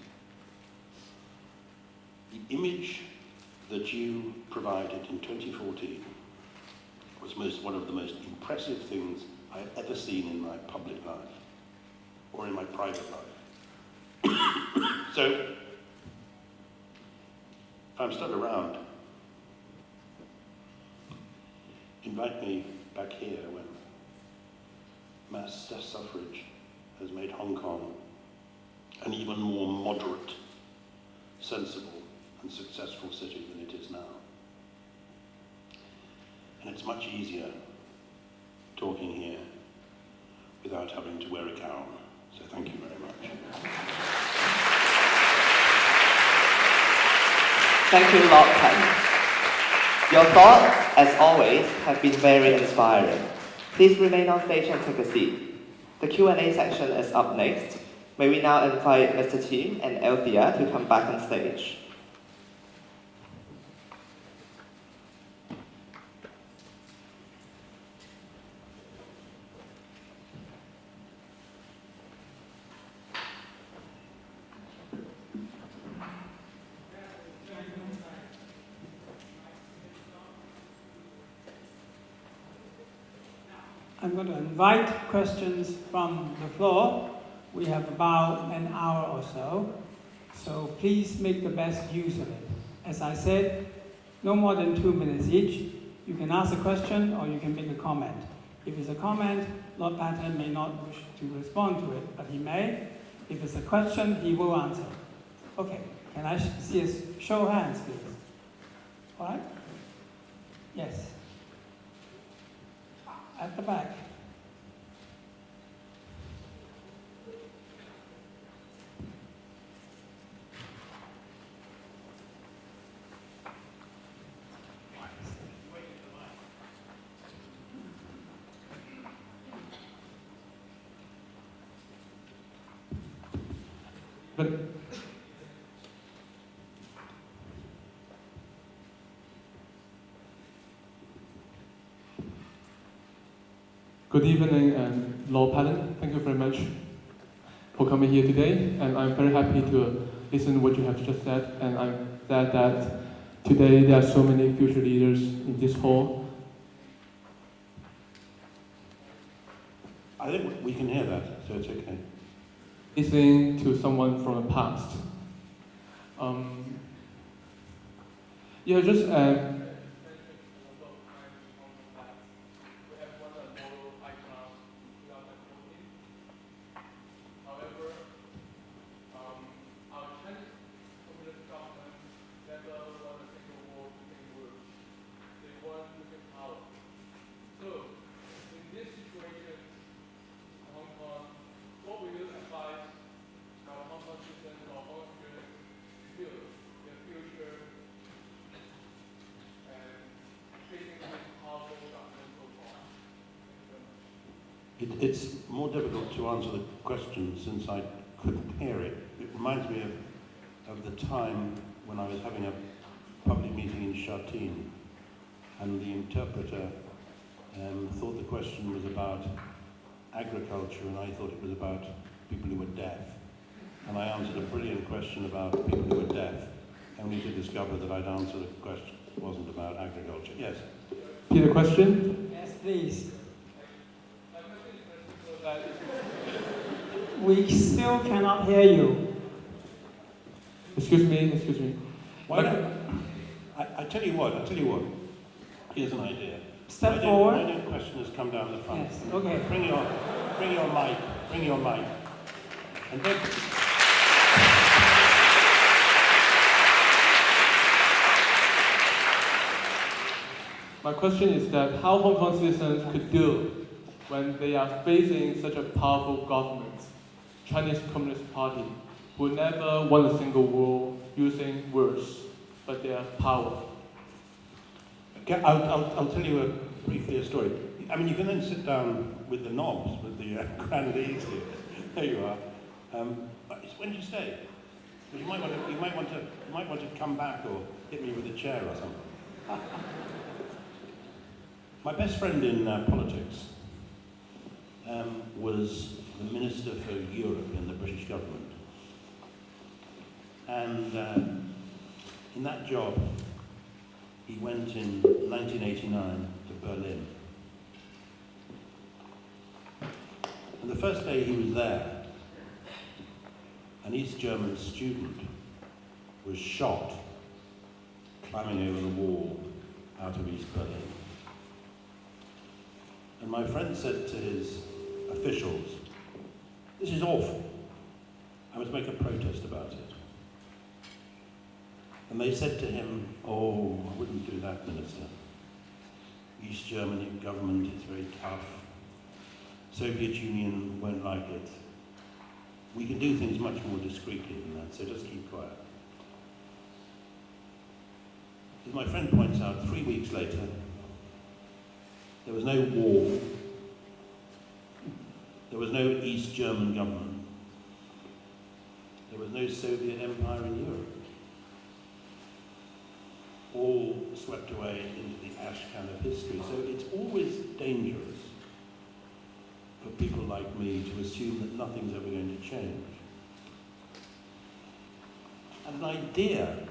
D: the image that you provided in 2014 was one of the most impressive things I've ever seen in my public life or in my private life. So, if I'm still around, invite me back here when mass suffrage has made Hong Kong an even more moderate, sensible, and successful city than it is now. And it's much easier talking here without having to wear a gown. So thank you very much.
A: Thank you, Lord Patten. Your thoughts, as always, have been very inspiring. Please remain on stage and take a seat. The Q&A section is up next. May we now invite Mr. Tim and Althea to come back on stage.
C: I'm going to invite questions from the floor. We have about an hour or so please make the best use of it. As I said, no more than 2 minutes each. You can ask a question or you can make a comment. If it's a comment, Lord Patten may not wish to respond to it, but he may. If it's a question, he will answer. Okay, can I see a show of hands, please? All right? Yes. At the back.
E: Good evening, Lord Patten. Thank you very much for coming here today, and I'm very happy to listen to what you have just said, and I'm glad that today there are so many future leaders in this hall,
D: I think we can hear that, so it's okay.
E: Listening to someone from the past. Yeah, just
D: It's more difficult to answer the question since I couldn't hear it. It reminds me of the time when I was having a public meeting in Shatin, and the interpreter thought the question was about agriculture, and I thought it was about people who were deaf. And I answered a brilliant question about people who were deaf, only to discover that I'd answered a question that wasn't about agriculture. Yes?
E: Peter, question?
C: Yes, please. We still cannot hear you.
E: Excuse me.
D: Why don't I tell you what, here's an idea.
C: Step forward.
D: Why don't questioners come down the front?
C: Yes, okay.
D: Bring your mic. And then,
E: My question is that how Hong Kong citizens could deal when they are facing such a powerful government, Chinese Communist Party, who never won a single war using words, but their power.
D: okay, I'll tell you briefly a story. I mean, you can then sit down with the knobs, with the grandees here. There you are. When do you stay? Well, you might want to come back or hit me with a chair or something. My best friend in politics was the Minister for Europe in the British government. And in that job, he went in 1989 to Berlin. And the first day he was there, an East German student was shot climbing over the wall out of East Berlin. And my friend said to his officials, "This is awful. I must make a protest about it." And they said to him, "Oh, I wouldn't do that, Minister. East Germany government is very tough. Soviet Union won't like it. We can do things much more discreetly than that, so just keep quiet." As my friend points out, 3 weeks later, there was no war, there was no East German government, there was no Soviet Empire in Europe. All swept away into the ash can of history. So it's always dangerous for people like me to assume that nothing's ever going to change. And an idea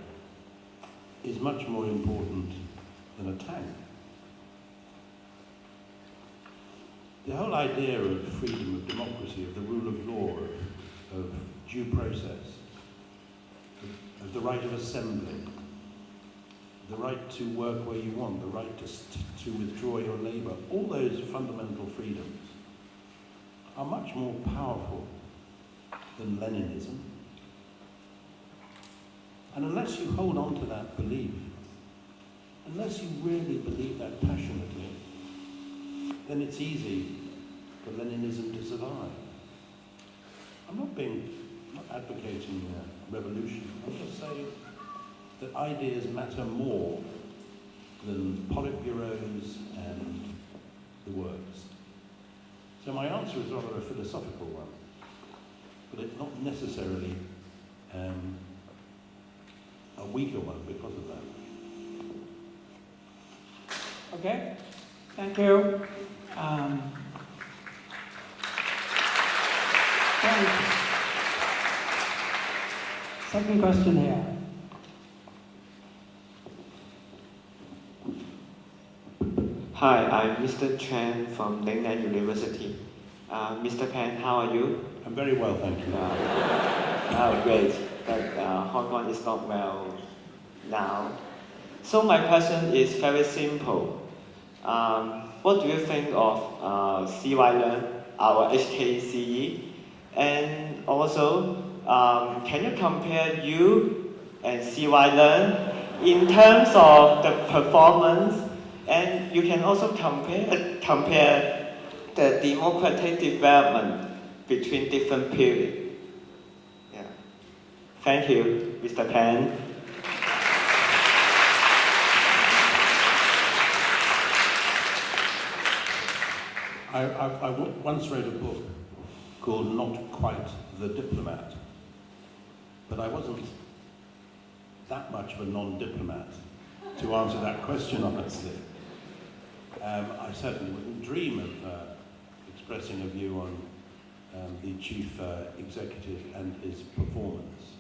D: is much more important than a tank. The whole idea of freedom, of democracy, of the rule of law, of due process, of the right of assembly, the right to work where you want, the right to withdraw your labour, all those fundamental freedoms are much more powerful than Leninism. And unless you hold on to that belief, unless you really believe that passionately, then it's easy for Leninism to survive. I'm not advocating revolution. I'm just saying that ideas matter more than politburos and the words. So my answer is rather a philosophical one, but it's not necessarily a weaker one because of that.
C: Okay, thank you. Second question here.
F: Hi, I'm Mr. Chan from Nanyang University. Mr. Pan, how are you?
D: I'm very well, thank you.
F: Great. But Hong Kong is not well now. So my question is very simple. What do you think of CY Learn, our HKCE? And also, can you compare you and CY Learn in terms of the performance? And you can also compare the democratic development between different periods. Yeah. Thank you, Mr. Pan.
D: I once wrote a book called Not Quite the Diplomat, but I wasn't that much of a non-diplomat to answer that question honestly. I certainly wouldn't dream of expressing a view on the chief executive and his performance,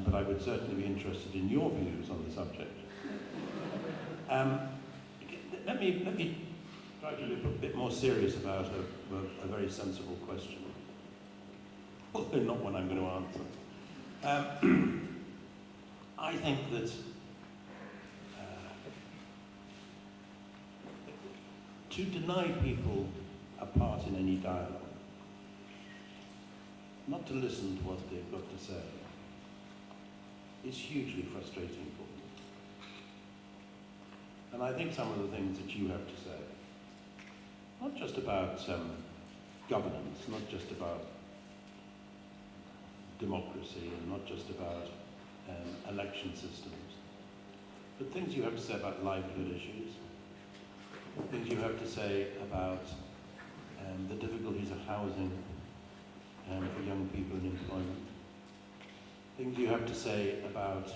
D: but I would certainly be interested in your views on the subject. Let me try to be a bit more serious about a very sensible question, although not one I'm going to answer. I think that to deny people a part in any dialogue, not to listen to what they've got to say, is hugely frustrating for me. And I think some of the things that you have to say, not just about governance, not just about democracy, and not just about election systems, but things you have to say about livelihood issues, things you have to say about the difficulties of housing for young people in employment, things you have to say about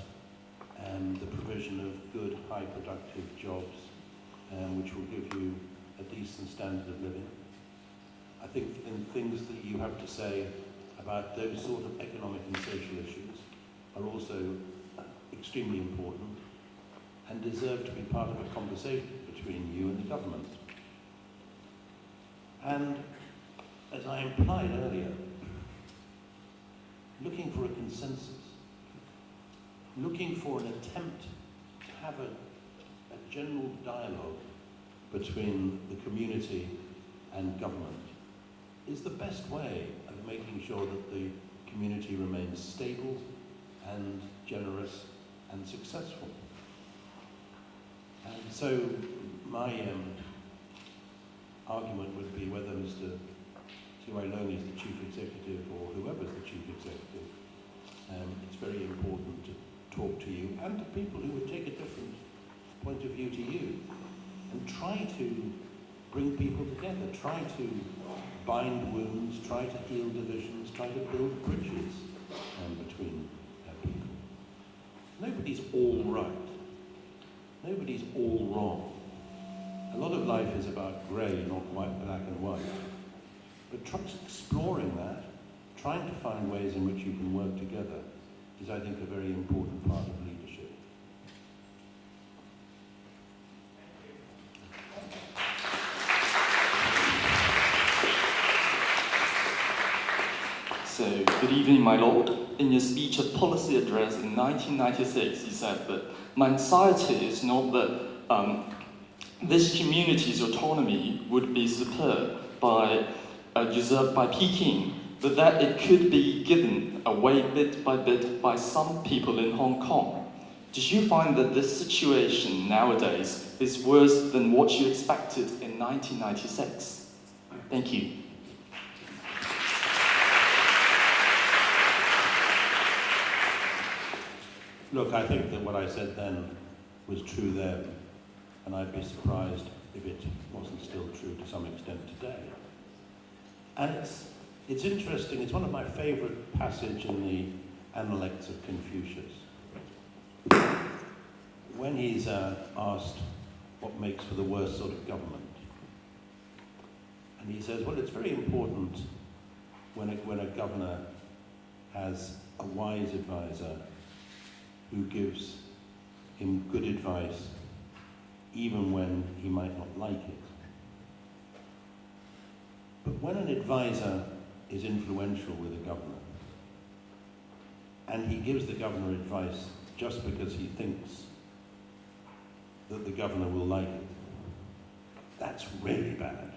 D: the provision of good, high productive jobs which will give you a decent standard of living. I think things that you have to say about those sort of economic and social issues are also extremely important and deserve to be part of a conversation between you and the government. And as I implied earlier, looking for a consensus, looking for an attempt to have a general dialogue between the community and government is the best way of making sure that the community remains stable and generous and successful. And so my argument would be whether Mr. CY Leung is the chief executive or whoever's the chief executive, it's very important to talk to you and to people who would take a different point of view to you and try to bring people together, try to bind wounds, try to heal divisions, try to build bridges between people. Nobody's all right. Nobody's all wrong. A lot of life is about grey, not white, black and white. But exploring that, trying to find ways in which you can work together is, I think, a very important part of leadership.
G: So, good evening, my lord. In your speech at policy address in 1996, you said that my anxiety is not that this community's autonomy would be usurped by Peking, but that it could be given away bit by some people in Hong Kong. Did you find that this situation nowadays is worse than what you expected in 1996? Thank you.
D: Look, I think that what I said then was true then, and I'd be surprised if it wasn't still true to some extent today. And it's interesting, it's one of my favourite passages in the Analects of Confucius. When he's asked what makes for the worst sort of government, and he says, well, it's very important when a governor has a wise advisor who gives him good advice even when he might not like it. But when an advisor is influential with a governor, and he gives the governor advice just because he thinks that the governor will like it, that's really bad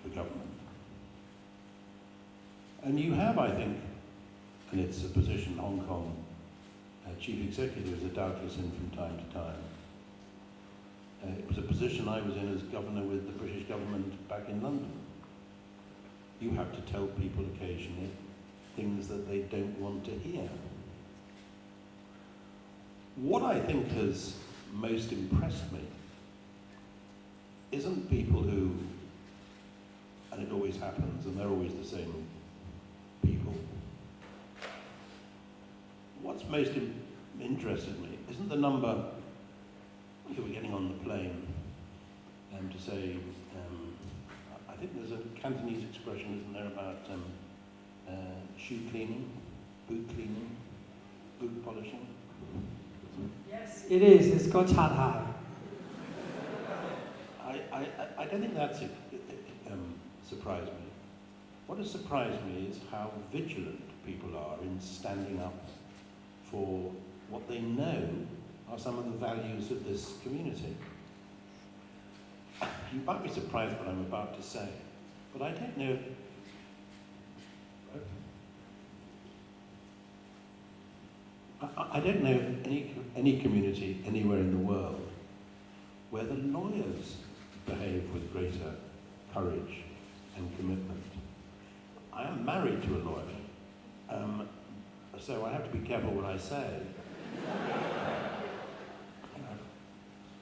D: for government. And you have, I think, and it's a position Hong Kong chief executives are doubtless in from time to time. It was a position I was in as governor with the British government back in London. You have to tell people occasionally things that they don't want to hear. What I think has most impressed me isn't people who, and it always happens, and they're always the same people. What's most interested me isn't the number who were getting on the plane to say, I think there's a Cantonese expression, isn't there, about shoe cleaning, boot polishing?
C: Yes, it is. It's called Chat Hai.
D: I don't think that's surprised me. What has surprised me is how vigilant people are in standing up for what they know are some of the values of this community. You might be surprised what I'm about to say, but I don't know. I don't know any community anywhere in the world where the lawyers behave with greater courage and commitment. I am married to a lawyer, so I have to be careful what I say.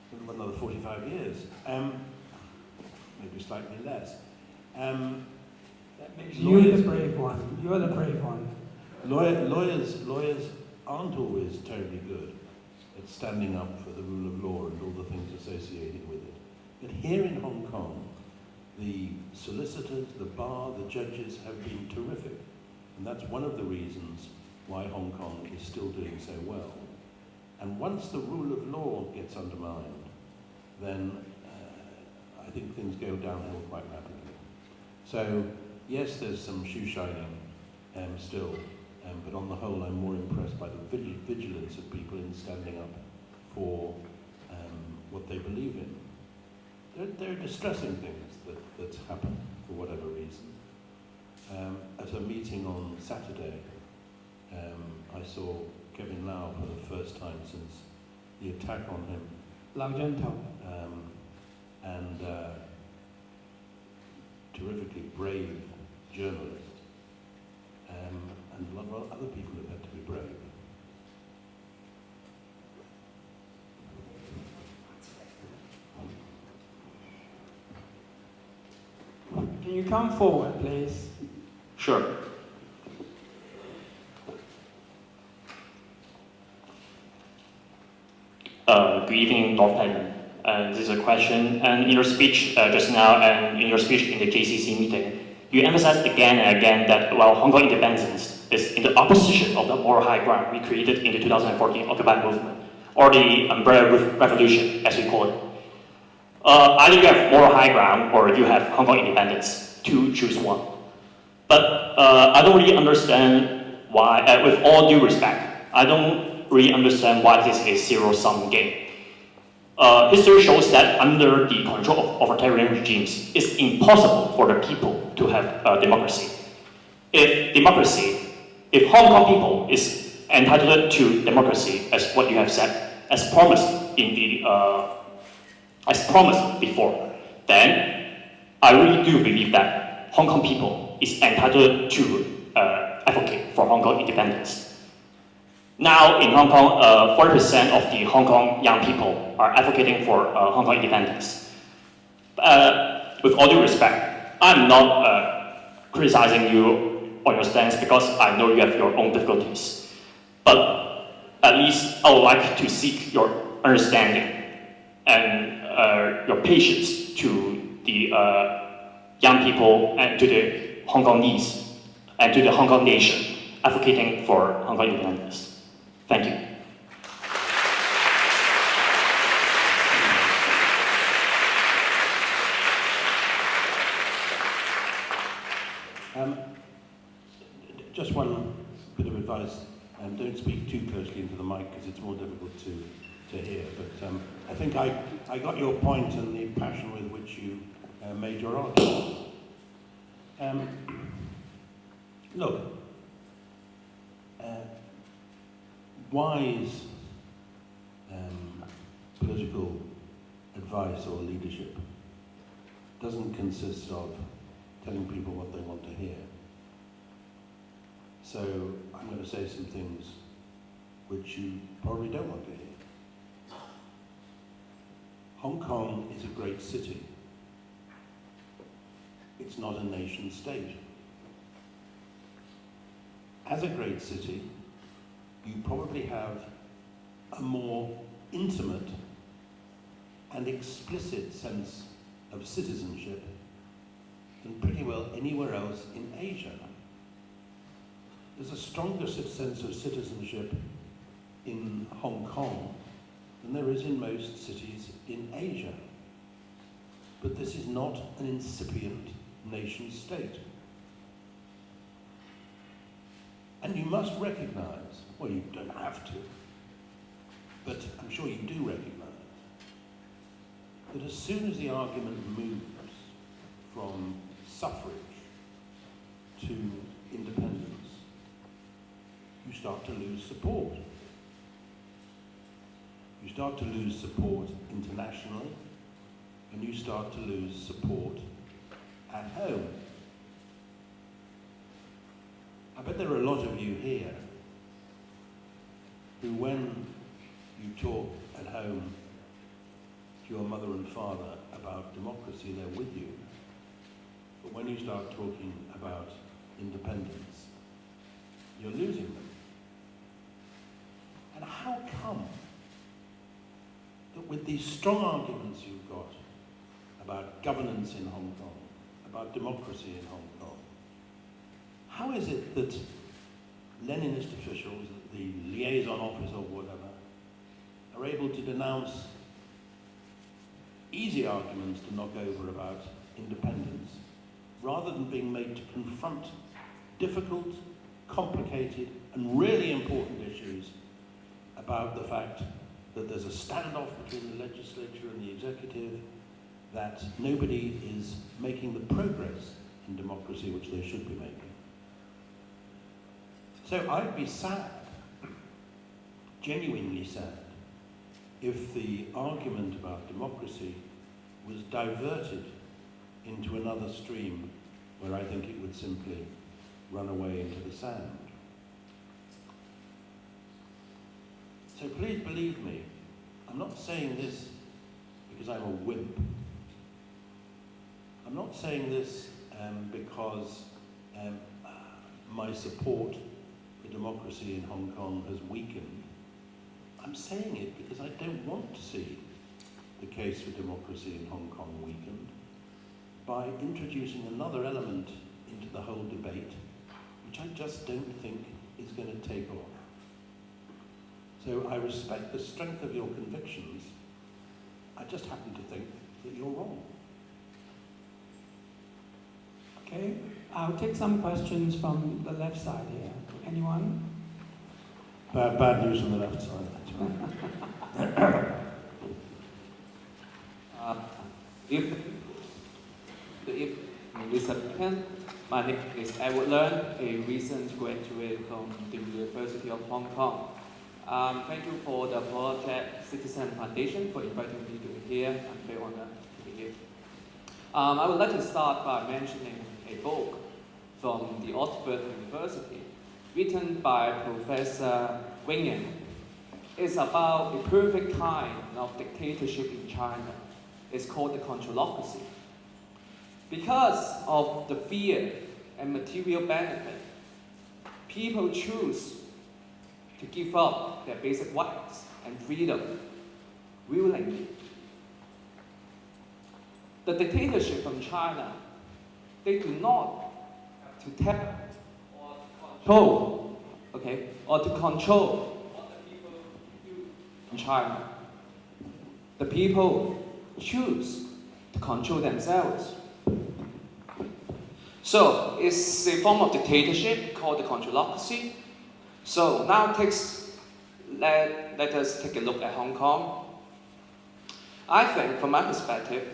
D: I've got another 45 years, maybe slightly less.
C: That makes you the brave one. You're the brave one.
D: Lawyers aren't always terribly good at standing up for the rule of law and all the things associated with it. But here in Hong Kong, the solicitors, the bar, the judges have been terrific. And that's one of the reasons why Hong Kong is still doing so well. And once the rule of law gets undermined, then I think things go downhill quite rapidly. So, yes, there's some shoe shining still, but on the whole, I'm more impressed by the vigilance of people in standing up for what they believe in. There are distressing things that's happened for whatever reason. At a meeting on Saturday, I saw Kevin Lau for the first time since the attack on him.
C: Lau Zhentao.
D: And terrifically brave journalist. And a lot of other people have had to be brave.
C: Can you come forward, please?
G: Sure. Good evening, Dr. Patten. This is a question. And in your speech just now, and in your speech in the JCC meeting, you emphasized again and again that while Hong Kong independence is in the opposition of the moral high ground we created in the 2014 Occupy movement, or the Umbrella Revolution, as we call it. Either you have moral high ground or you have Hong Kong independence. To choose one. But I don't really understand why, with all due respect, I don't really understand why this is a zero-sum game. History shows that under the control of authoritarian regimes, it's impossible for the people to have democracy. If Hong Kong people is entitled to democracy, as what you have said, as promised before, then I really do believe that Hong Kong people is entitled to advocate for Hong Kong independence. Now in Hong Kong, 40% of the Hong Kong young people are advocating for Hong Kong independence. With all due respect, I'm not criticizing you on your stance because I know you have your own difficulties. But at least I would like to seek your understanding and your patience to the young people and to the Hong Kongese and to the Hong Kong nation advocating for Hong Kong independence. Thank you.
D: Just one bit of advice, don't speak too closely into the mic because it's more difficult to hear, but I think I got your point and the passion with which you made your argument. Look, wise political advice or leadership doesn't consist of telling people what they want to hear. So I'm going to say some things which you probably don't want to hear. Hong Kong is a great city. It's not a nation state. As a great city, you probably have a more intimate and explicit sense of citizenship than pretty well anywhere else in Asia. There's a stronger sense of citizenship in Hong Kong than there is in most cities in Asia. But this is not an incipient nation state. And you must recognize, well, you don't have to, but I'm sure you do recognize, that as soon as the argument moves from suffrage to independence, you start to lose support. You start to lose support internationally, and you start to lose support at home. I bet there are a lot of you here who, when you talk at home to your mother and father about democracy, they're with you. But when you start talking about independence, you're losing them. And how come that with these strong arguments you've got about governance in Hong Kong, about democracy in Hong Kong, how is it that Leninist officials, the liaison office or whatever, are able to denounce easy arguments to knock over about independence, rather than being made to confront difficult, complicated, and really important issues about the fact that there's a standoff between the legislature and the executive, that nobody is making the progress in democracy which they should be making. So I'd be sad, genuinely sad, if the argument about democracy was diverted into another stream where I think it would simply run away into the sand. So please believe me, I'm not saying this because I'm a wimp. I'm not saying this because my support for democracy in Hong Kong has weakened. I'm saying it because I don't want to see the case for democracy in Hong Kong weakened by introducing another element into the whole debate, which I just don't think is going to take off. So I respect the strength of your convictions. I just happen to think that you're wrong.
C: Okay, I'll take some questions from the left side here. Anyone?
D: Bad news on the left side.
H: If Mr. Patten, my name is Edward Learn, a recent graduate from the University of Hong Kong. Thank you for the project Citizen Foundation for inviting me to be here. I'm very honored to be here. I would like to start by mentioning a book from the Oxford University, written by Professor Wing Yan. It's about a perfect kind of dictatorship in China. It's called the controlocracy. Because of the fear and material benefit, people choose to give up their basic rights and freedom willingly. The dictatorship from China, they do not have to tap or control, or to control what the people do in China. The people choose to control themselves. So it's a form of dictatorship called the controlocracy. So now let us take a look at Hong Kong. I think, from my perspective,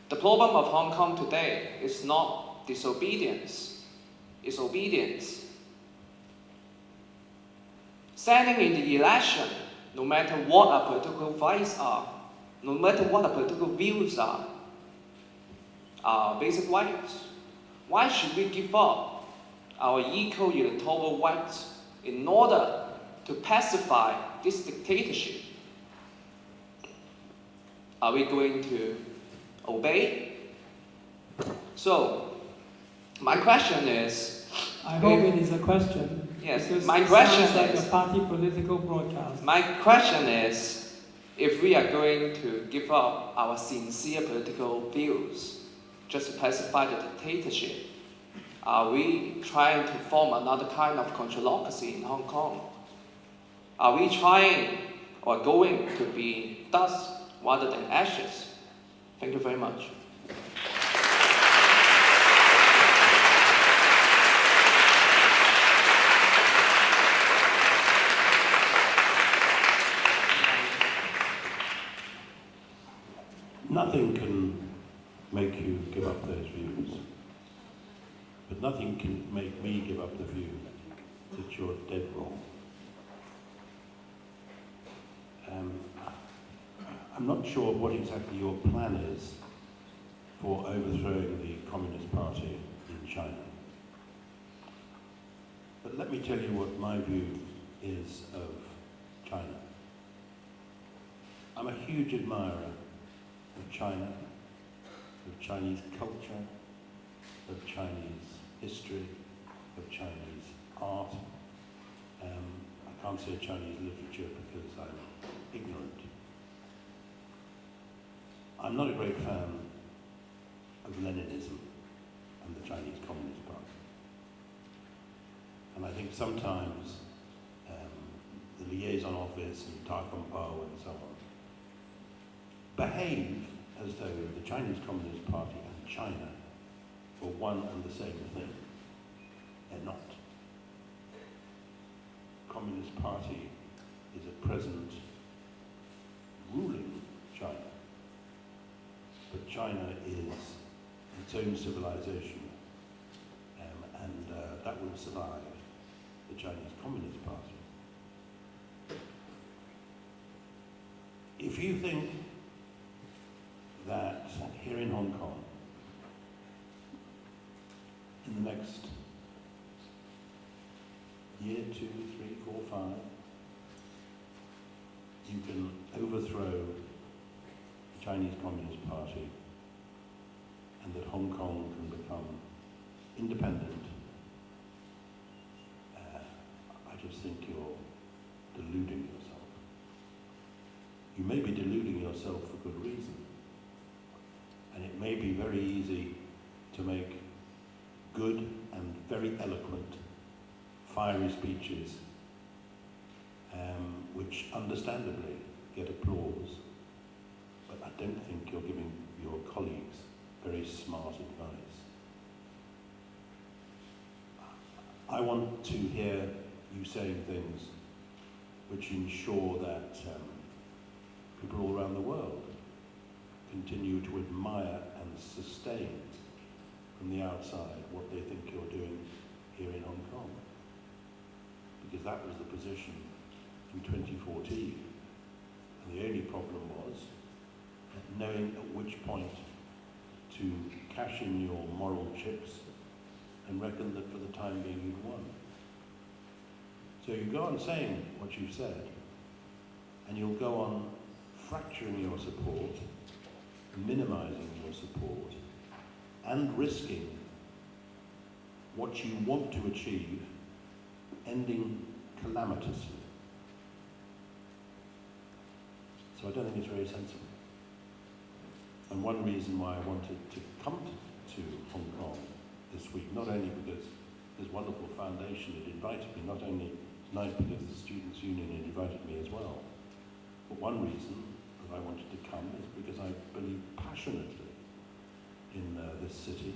H: the problem of Hong Kong today is not disobedience, it's obedience. Standing in the election, no matter what our political views are, no matter what our political views are, our basic rights, why should we give up our equal electoral rights in order to pacify this dictatorship? Are we going to obey? So, my question is...
C: I hope it is a question.
H: Yes,
C: because
H: my
C: it
H: question
C: sounds like
H: is...
C: a party political broadcast.
H: My question is, if we are going to give up our sincere political views just to pacify the dictatorship, are we trying to form another kind of controlocracy in Hong Kong? Are we trying or going to be dust rather than ashes? Thank you very much.
D: Nothing can make you give up those views, but nothing can make me give up the view that you're dead wrong. I'm not sure what exactly your plan is for overthrowing the Communist Party in China. But let me tell you what my view is of China. I'm a huge admirer of China, of Chinese culture, of Chinese history, of Chinese art. I can't say Chinese literature because I'm ignorant. I'm not a great fan of Leninism and the Chinese Communist Party. And I think sometimes the liaison office and Tai Kung Pao and so on behave as though the Chinese Communist Party and China were one and the same thing. They're not. The Communist Party is at present ruling China. But China is its own civilization, and that will survive the Chinese Communist Party. If you think that here in Hong Kong, in the next year, 2, 3, 4, 5, you can overthrow the Chinese Communist Party and that Hong Kong can become independent, I just think you're deluding yourself. You may be deluding yourself for good reason. And it may be very easy to make good and very eloquent, fiery speeches, which understandably get applause, but I don't think you're giving your colleagues very smart advice. I want to hear you saying things which ensure that people all around the world continue to admire and sustain from the outside what they think you're doing here in Hong Kong. Because that was the position in 2014. And the only problem was knowing at which point to cash in your moral chips and reckon that for the time being you'd won. So you go on saying what you've said, and you'll go on fracturing your support, minimizing your support, and risking what you want to achieve ending calamitously. So I don't think it's very sensible. And one reason why I wanted to come to Hong Kong this week, not only because this wonderful foundation had invited me, not only tonight because the Students' Union had invited me as well, but one reason that I wanted to come is because I believe passionately in this city,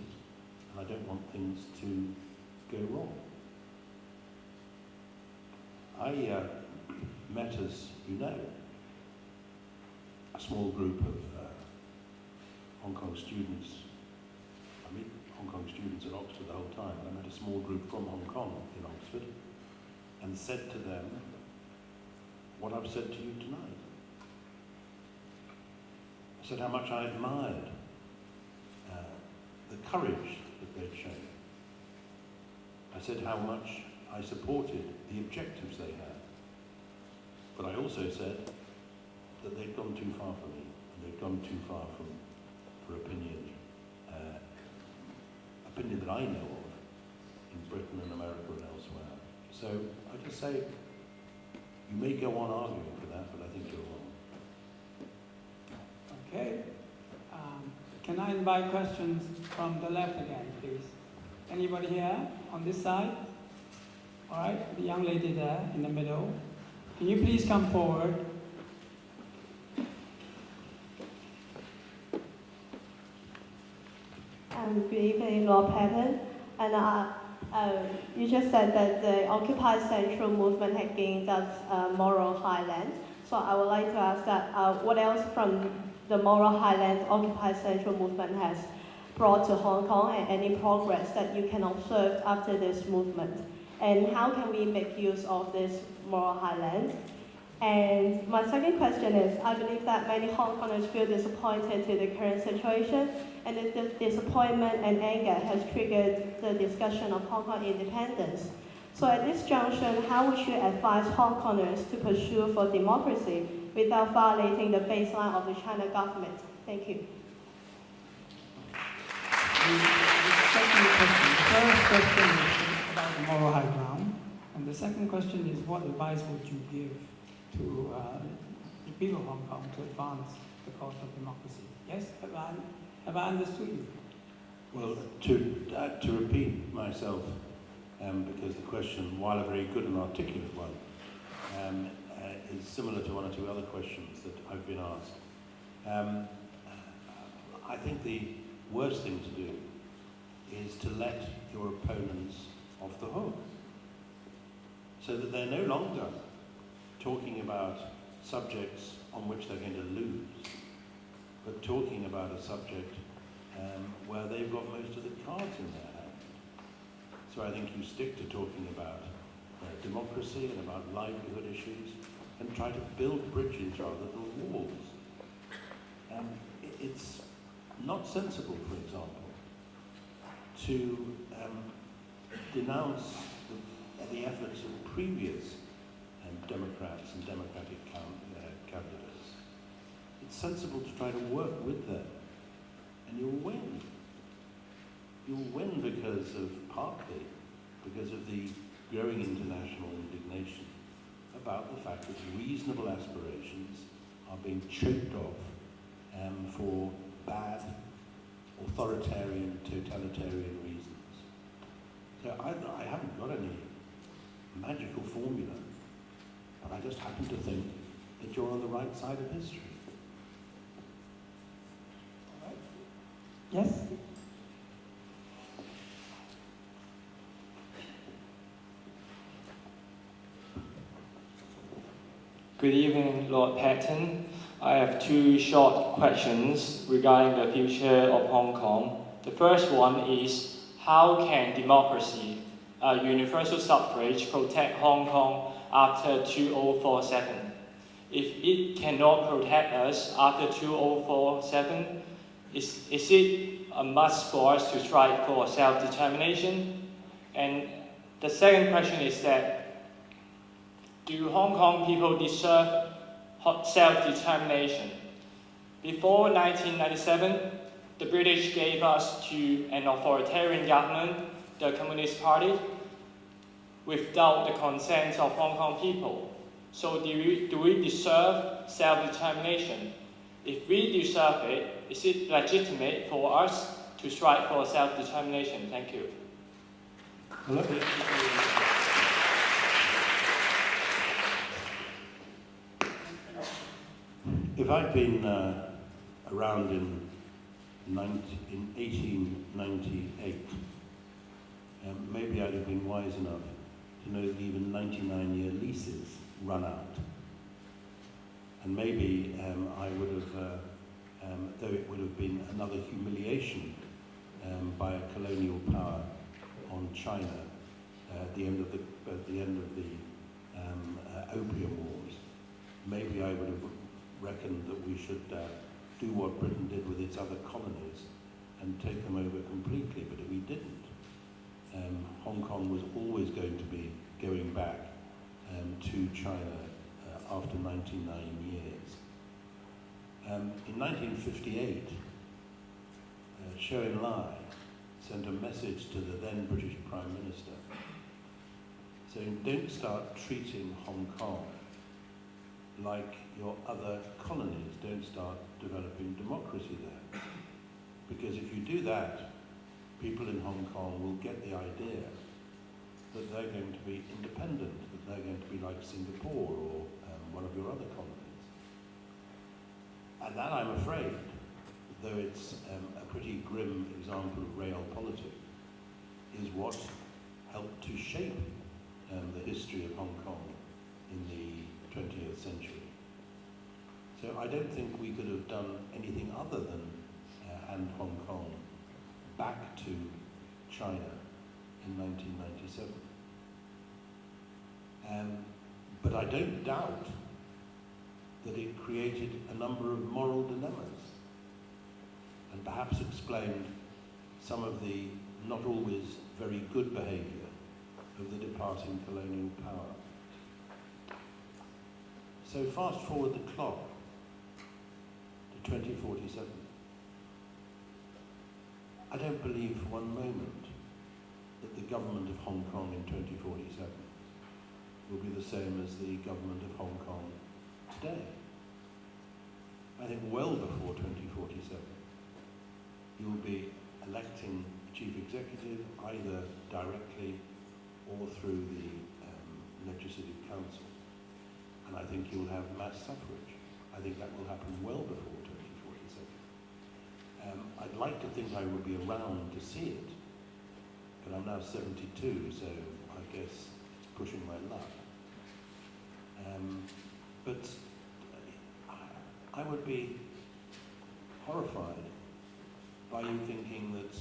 D: and and I don't want things to go wrong. I met, as you know, a small group of Hong Kong students. I meet Hong Kong students at Oxford the whole time. I met a small group from Hong Kong in Oxford and said to them what I've said to you tonight. I said how much I admired the courage that they'd shown. I said how much I supported the objectives they had. But I also said that they'd gone too far for me, and they'd gone too far for opinion that I know of in Britain and America and elsewhere. So I just say, you may go on arguing for that, but I think you're wrong.
C: Okay. Can I invite questions from the left again, please? Anybody here on this side? All right, the young lady there in the middle. Can you please come forward?
I: Good evening, Lord Patten. And you just said that the Occupy Central movement had gained us moral highland. So I would like to ask that what else from the moral highland Occupy Central movement has brought to Hong Kong, and any progress that you can observe after this movement? And how can we make use of this moral highland? And my second question is, I believe that many Hong Kongers feel disappointed to the current situation, and this disappointment and anger has triggered the discussion of Hong Kong independence. So at this junction, how would you advise Hong Kongers to pursue for democracy without violating the baseline of the China government? Thank you.
C: The first question is about the moral high ground, and the second question is, what advice would you give to the people of Hong Kong to advance the cause of democracy? Yes, have I understood you?
D: Well, to repeat myself, because the question, while a very good and articulate one, is similar to one or two other questions that I've been asked. I think the worst thing to do is to let your opponents off the hook, so that they're no longer talking about subjects on which they're going to lose, but talking about a subject where they've got most of the cards in their hand. So I think you stick to talking about democracy and about livelihood issues, and try to build bridges rather than walls. It's not sensible, for example, to denounce the efforts of previous Democrats and Democratic candidates. It's sensible to try to work with them, and you'll win. You'll win partly because of the growing international indignation about the fact that reasonable aspirations are being choked off for bad, authoritarian, totalitarian reasons. So I haven't got any magical formula, but I just happen to think that you're on the right side of history.
C: All right. Yes?
J: Good evening, Lord Patten. I have two short questions regarding the future of Hong Kong. The first one is, how can democracy, universal suffrage, protect Hong Kong after 2047? If it cannot protect us after 2047, is it a must for us to strive for self-determination? And the second question is that, do Hong Kong people deserve self-determination? Before 1997, the British gave us to an authoritarian government, the Communist Party, without the consent of Hong Kong people. So do we deserve self-determination? If we deserve it, is it legitimate for us to strive for self-determination? Thank you.
D: Well, if I'd been around in in 1898. Maybe I'd have been wise enough to know that even 99-year leases run out. And maybe I would have, though it would have been another humiliation by a colonial power on China at the end of the Opium Wars, maybe I would have reckoned that we should do what Britain did with its other colonies and take them over completely, but we didn't. Hong Kong was always going to be going back to China after 99 years. In 1958, Zhou Enlai sent a message to the then British Prime Minister saying, don't start treating Hong Kong like your other colonies, don't start developing democracy there. Because if you do that, people in Hong Kong will get the idea that they're going to be independent, that they're going to be like Singapore or one of your other colonies. And that, I'm afraid, though it's a pretty grim example of realpolitik, is what helped to shape the history of Hong Kong in the 20th century. So I don't think we could have done anything other than hand Hong Kong back to China in 1997. But I don't doubt that it created a number of moral dilemmas and perhaps explained some of the not always very good behaviour of the departing colonial power. So fast forward the clock to 2047. I don't believe for one moment that the government of Hong Kong in 2047 will be the same as the government of Hong Kong today. I think well before 2047, you'll be electing a chief executive either directly or through the Legislative Council. And I think you'll have mass suffrage. I think that will happen well before 2047. I'd like to think I will be around to see it, but I'm now 72, so I guess it's pushing my luck. But I would be horrified by you thinking that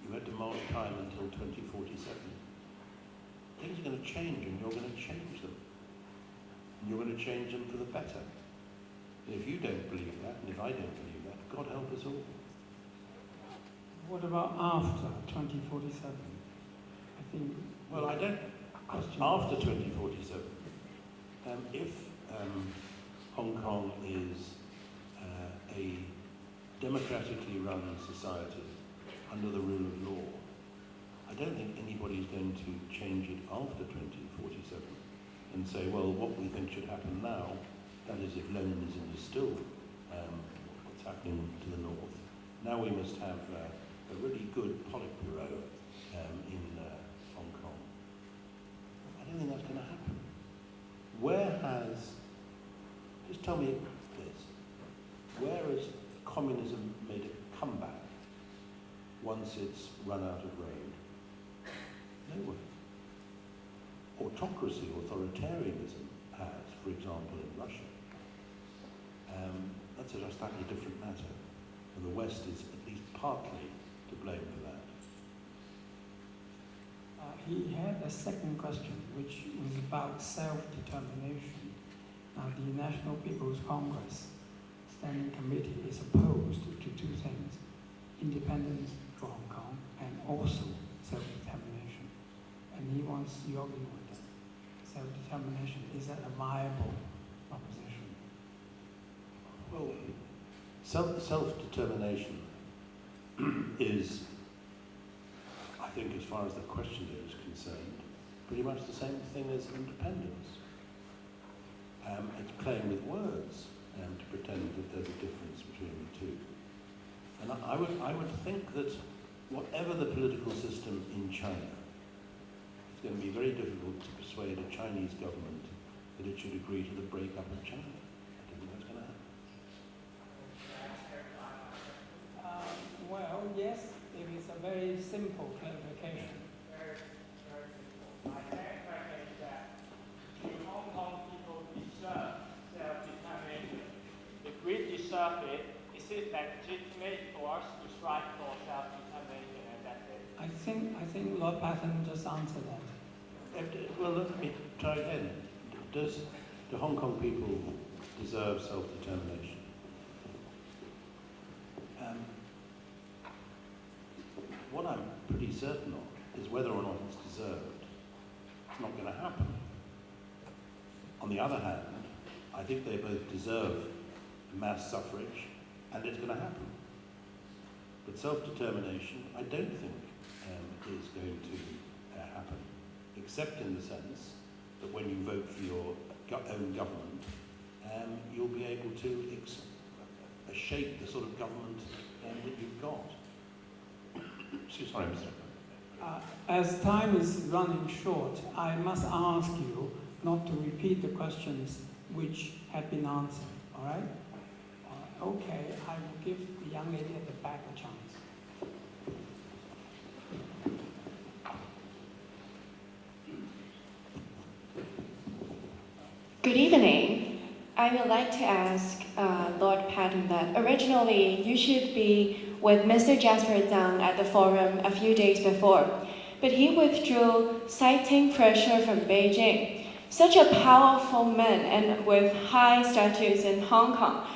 D: you had to mark time until 2047. Things are going to change, and you're going to change them. And you're going to change them for the better. And if you don't believe that, and if I don't believe that, God help us all.
C: What about after 2047? I think.
D: Well, I don't. After 2047, if Hong Kong is a democratically run society under the rule of law, I don't think anybody's going to change it after 2047 and say, well, what we think should happen now, that is if Leninism is still what's happening to the north. Now we must have a really good Politburo in Hong Kong. I don't think that's going to happen. Just tell me this, where has communism made a comeback once it's run out of road? Nowhere. Autocracy, authoritarianism has, for example, in Russia. That's a slightly different matter. And the West is at least partly to blame for that.
C: He had a second question, which was about self-determination. Now, the National People's Congress Standing Committee is opposed to two things: independence for Hong Kong and also self-determination. And he wants your view on that. Self-determination, is that a viable proposition?
D: Well, self-determination is, I think, as far as the questioner is concerned, pretty much the same thing as independence. It's playing with words to pretend that there's a difference between the two. And I would think that whatever the political system in China, it's going to be very difficult to persuade a Chinese government that it should agree to the breakup of China. I don't think that's going to happen.
C: Lord Patten just answer that.
D: Well, let me try again. Do Hong Kong people deserve self-determination? What I'm pretty certain of is whether or not it's deserved. It's not going to happen. On the other hand, I think they both deserve mass suffrage, and it's going to happen. But self-determination, I don't think is going to happen, except in the sense that when you vote for your own government, you'll be able to shape the sort of government that you've got. Sorry, Mr.
C: As time is running short, I must ask you not to repeat the questions which have been answered, all right? Okay, I will give the young lady at the back a chance.
K: Good evening. I would like to ask Lord Patten that originally you should be with Mr. Jasper Zhang at the forum a few days before, but he withdrew citing pressure from Beijing. Such a powerful man and with high status in Hong Kong,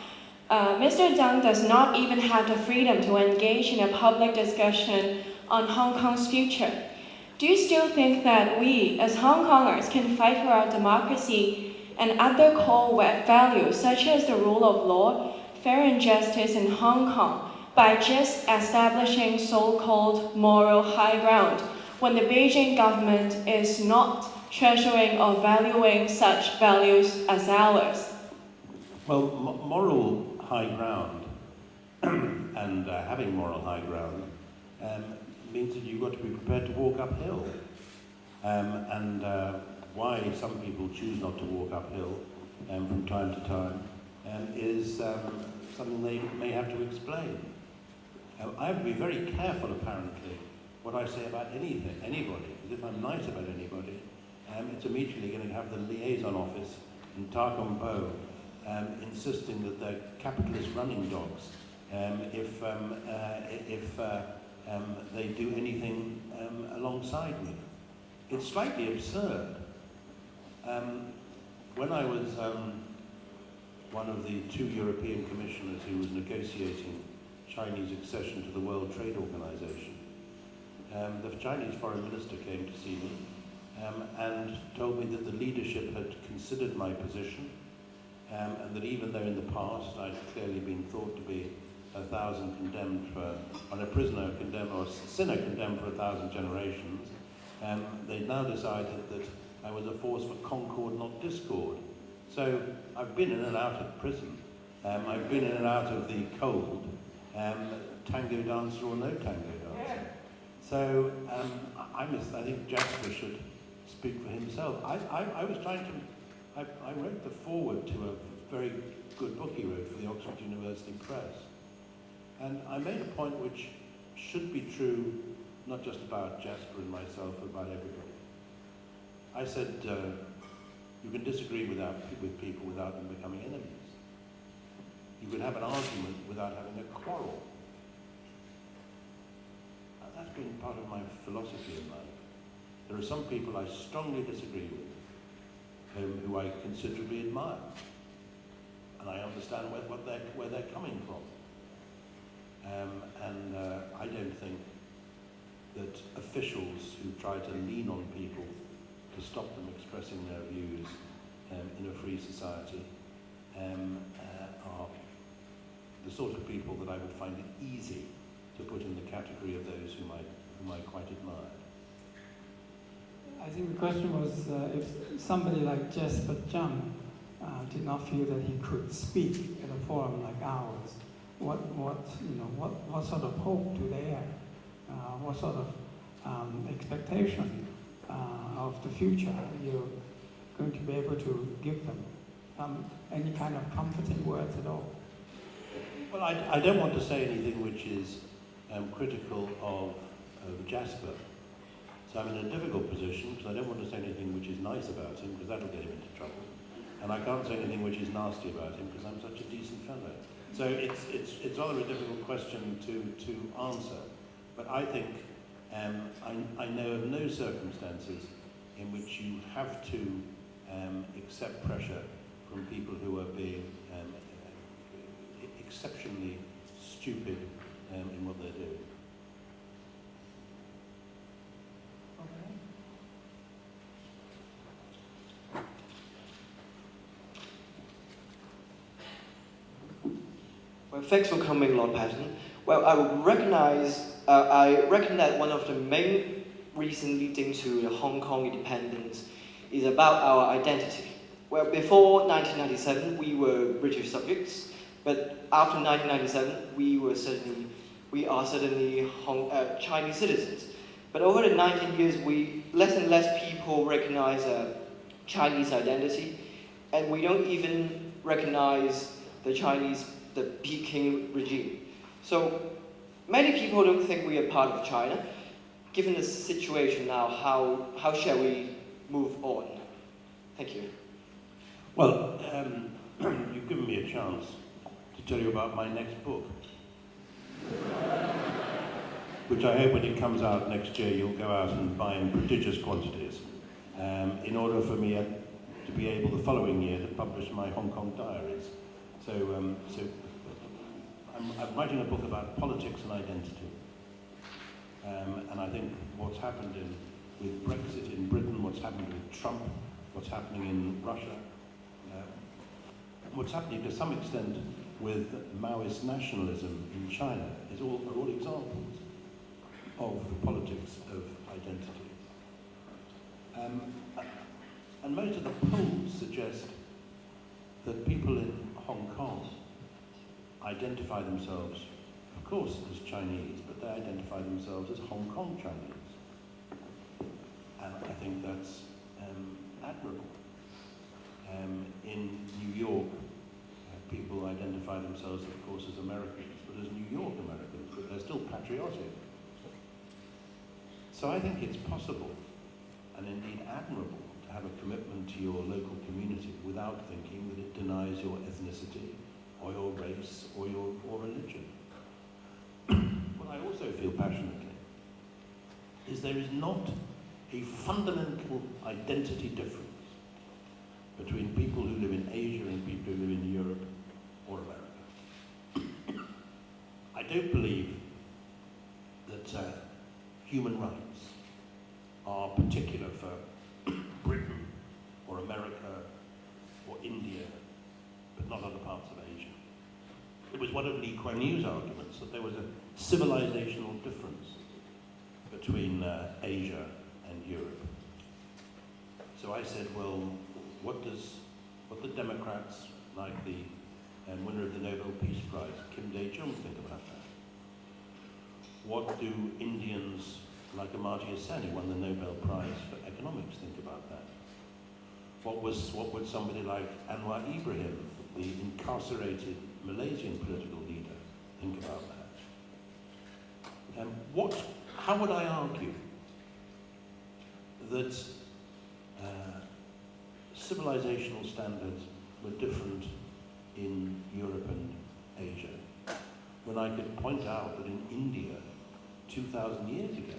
K: Mr. Zhang does not even have the freedom to engage in a public discussion on Hong Kong's future. Do you still think that we, as Hong Kongers, can fight for our democracy and other core values such as the rule of law, fair and justice in Hong Kong by just establishing so-called moral high ground when the Beijing government is not treasuring or valuing such values as ours?
D: Well, moral high ground and having moral high ground means that you've got to be prepared to walk uphill. Why some people choose not to walk uphill from time to time is something they may have to explain. I have to be very careful, apparently, what I say about anybody, because if I'm nice about anybody, it's immediately going to have the liaison office in Ta Kung Po insisting that they're capitalist running dogs if they do anything alongside me. It's slightly absurd. When I was one of the 2 European commissioners who was negotiating Chinese accession to the World Trade Organization, the Chinese foreign minister came to see me and told me that the leadership had considered my position and that even though in the past I'd clearly been thought to be a prisoner condemned or a sinner condemned for 1,000 generations, they'd now decided that I was a force for concord, not discord. So I've been in and out of prison. I've been in and out of the cold, tango dancer or no tango dancer. So I think Jasper should speak for himself. I wrote the foreword to a very good book he wrote for the Oxford University Press. And I made a point which should be true, not just about Jasper and myself, but about everybody. I said, you can disagree with people without them becoming enemies. You can have an argument without having a quarrel. And that's been part of my philosophy in life. There are some people I strongly disagree with, who I considerably admire. And I understand where they're coming from. I don't think that officials who try to lean on people to stop them expressing their views in a free society are the sort of people that I would find it easy to put in the category of those whom I quite admire.
C: I think the question was if somebody like Jasper Zhang did not feel that he could speak at a forum like ours, what sort of hope do they have? What sort of expectation of the future you're going to be able to give them? Any kind of comforting words at all?
D: Well, I don't want to say anything which is critical of Jasper. So I'm in a difficult position because I don't want to say anything which is nice about him because that'll get him into trouble. And I can't say anything which is nasty about him because I'm such a decent fellow. So it's rather a difficult question to answer. But I think I know of no circumstances in which you have to accept pressure from people who are being exceptionally stupid in what they're doing.
L: Well, thanks for coming, Lord Patten. Well, I reckon that one of the main reasons leading to the Hong Kong independence is about our identity. Well, before 1997, we were British subjects, but after 1997, we are suddenly Chinese citizens. But over the 19 years, less and less people recognize Chinese identity, and we don't even recognize the Peking regime. So many people don't think we are part of China. Given the situation now, how shall we move on? Thank you.
D: Well, you've given me a chance to tell you about my next book, which I hope when it comes out next year you'll go out and buy in prodigious quantities, in order for me to be able the following year to publish my Hong Kong diaries. So I'm writing a book about politics and identity. And I think what's happened with Brexit in Britain, what's happened with Trump, what's happening in Russia, what's happening to some extent with Maoist nationalism in China are all examples of the politics of identity. And most of the polls suggest that people in Hong Kong identify themselves, of course, as Chinese, but they identify themselves as Hong Kong Chinese. And I think that's admirable. In New York, people identify themselves, of course, as Americans, but as New York Americans, but they're still patriotic. So I think it's possible, and indeed admirable, to have a commitment to your local community without thinking that it denies your ethnicity, or your race, or religion. What I also feel passionately is there is not a fundamental identity difference between people who live in Asia and people who live in Europe or America. I don't believe that human rights are particular for Britain or America or India, but not other parts of Asia. It was one of Lee Kuan Yew's arguments that there was a civilizational difference between Asia and Europe. So I said, well, what the Democrats, like the winner of the Nobel Peace Prize, Kim Dae-jung, think about that? What do Indians like Amartya Sen, who won the Nobel Prize for Economics, think about that? What would somebody like Anwar Ibrahim, the incarcerated Malaysian political leader, think about that? How would I argue that civilizational standards were different in Europe and Asia, when I could point out that in India, 2,000 years ago,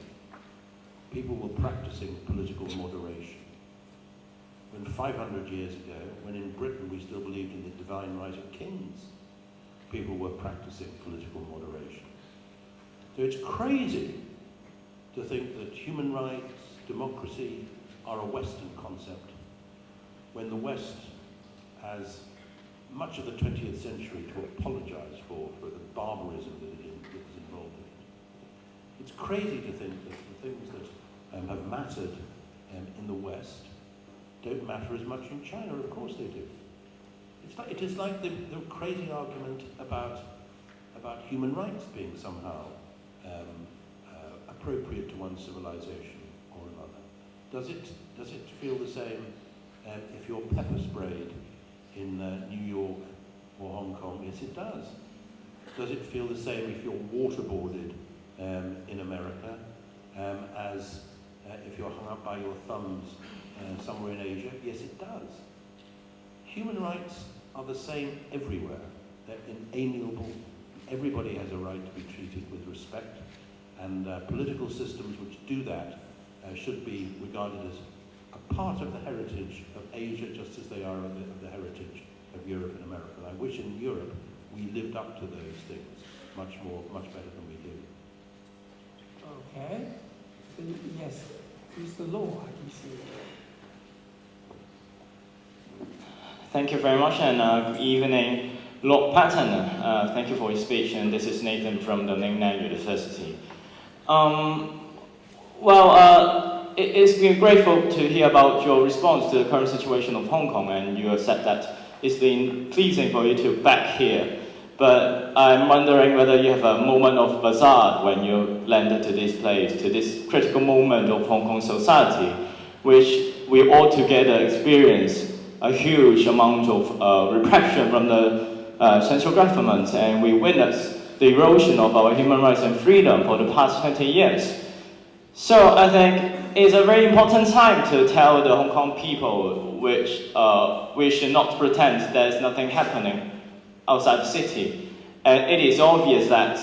D: people were practicing political moderation? When 500 years ago, when in Britain we still believed in the divine right of kings, people were practicing political moderation. So it's crazy to think that human rights, democracy are a Western concept, when the West has much of the 20th century to apologize for the barbarism that is involved in it. It's crazy to think that the things that have mattered in the West don't matter as much in China. Of course they do. It is like the crazy argument about human rights being somehow appropriate to one civilization or another. Does it feel the same if you're pepper sprayed in New York or Hong Kong? Yes, it does. Does it feel the same if you're waterboarded in America as if you're hung up by your thumbs somewhere in Asia? Yes, it does. Human rights are the same everywhere. They're inalienable. Everybody has a right to be treated with respect. And political systems which do that should be regarded as a part of the heritage of Asia, just as they are of the heritage of Europe and America. And I wish in Europe we lived up to those things much better than we do.
C: Okay. Yes, Mr. Law, I can see.
J: Thank you very much, and good evening, Lord Patten. Thank you for your speech, and this is Nathan from the Mainland University. It's been grateful to hear about your response to the current situation of Hong Kong, and you have said that it's been pleasing for you to be back here. But I'm wondering whether you have a moment of bazaar when you landed to this place, to this critical moment of Hong Kong society, which we all together experience a huge amount of repression from the central government, and we witness the erosion of our human rights and freedom for the past 20 years. So I think it's a very important time to tell the Hong Kong people which we should not pretend there's nothing happening outside the city. And it is obvious that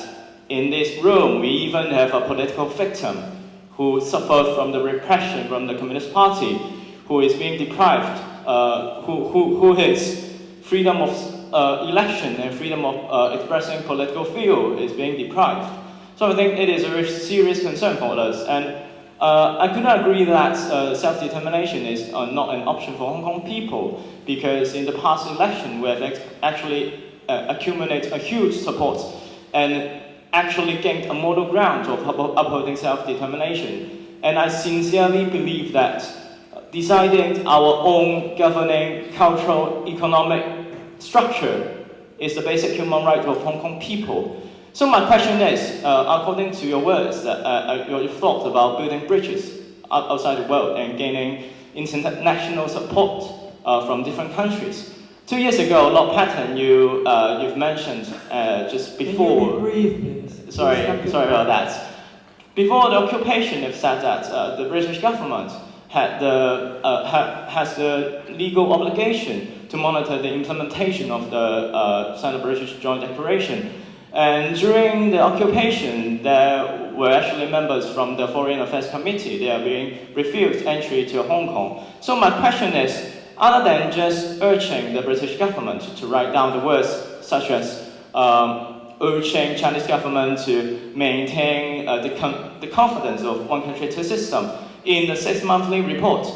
J: in this room we even have a political victim who suffered from the repression from the Communist Party, who is being deprived, who his freedom of election and freedom of expressing political view is being deprived. So I think it is a very serious concern for us. And I could not agree that self-determination is not an option for Hong Kong people, because in the past election we have actually accumulated a huge support and actually gained a model ground of upholding self-determination. And I sincerely believe that deciding our own governing cultural, economic structure is the basic human right of Hong Kong people. So my question is, according to your words, your thoughts about building bridges outside the world and gaining international support from different countries. 2 years ago, Lord Patten, you've mentioned just before.
C: Can you be brief, please?
J: Sorry about that. Before the occupation, you've said that the British government has the legal obligation to monitor the implementation of the Sino-British Joint Declaration. And during the occupation, there were actually members from the Foreign Affairs Committee. They are being refused entry to Hong Kong. So my question is, other than just urging the British government to write down the words such as urging Chinese government to maintain the confidence of one country, two system in the 6-monthly report,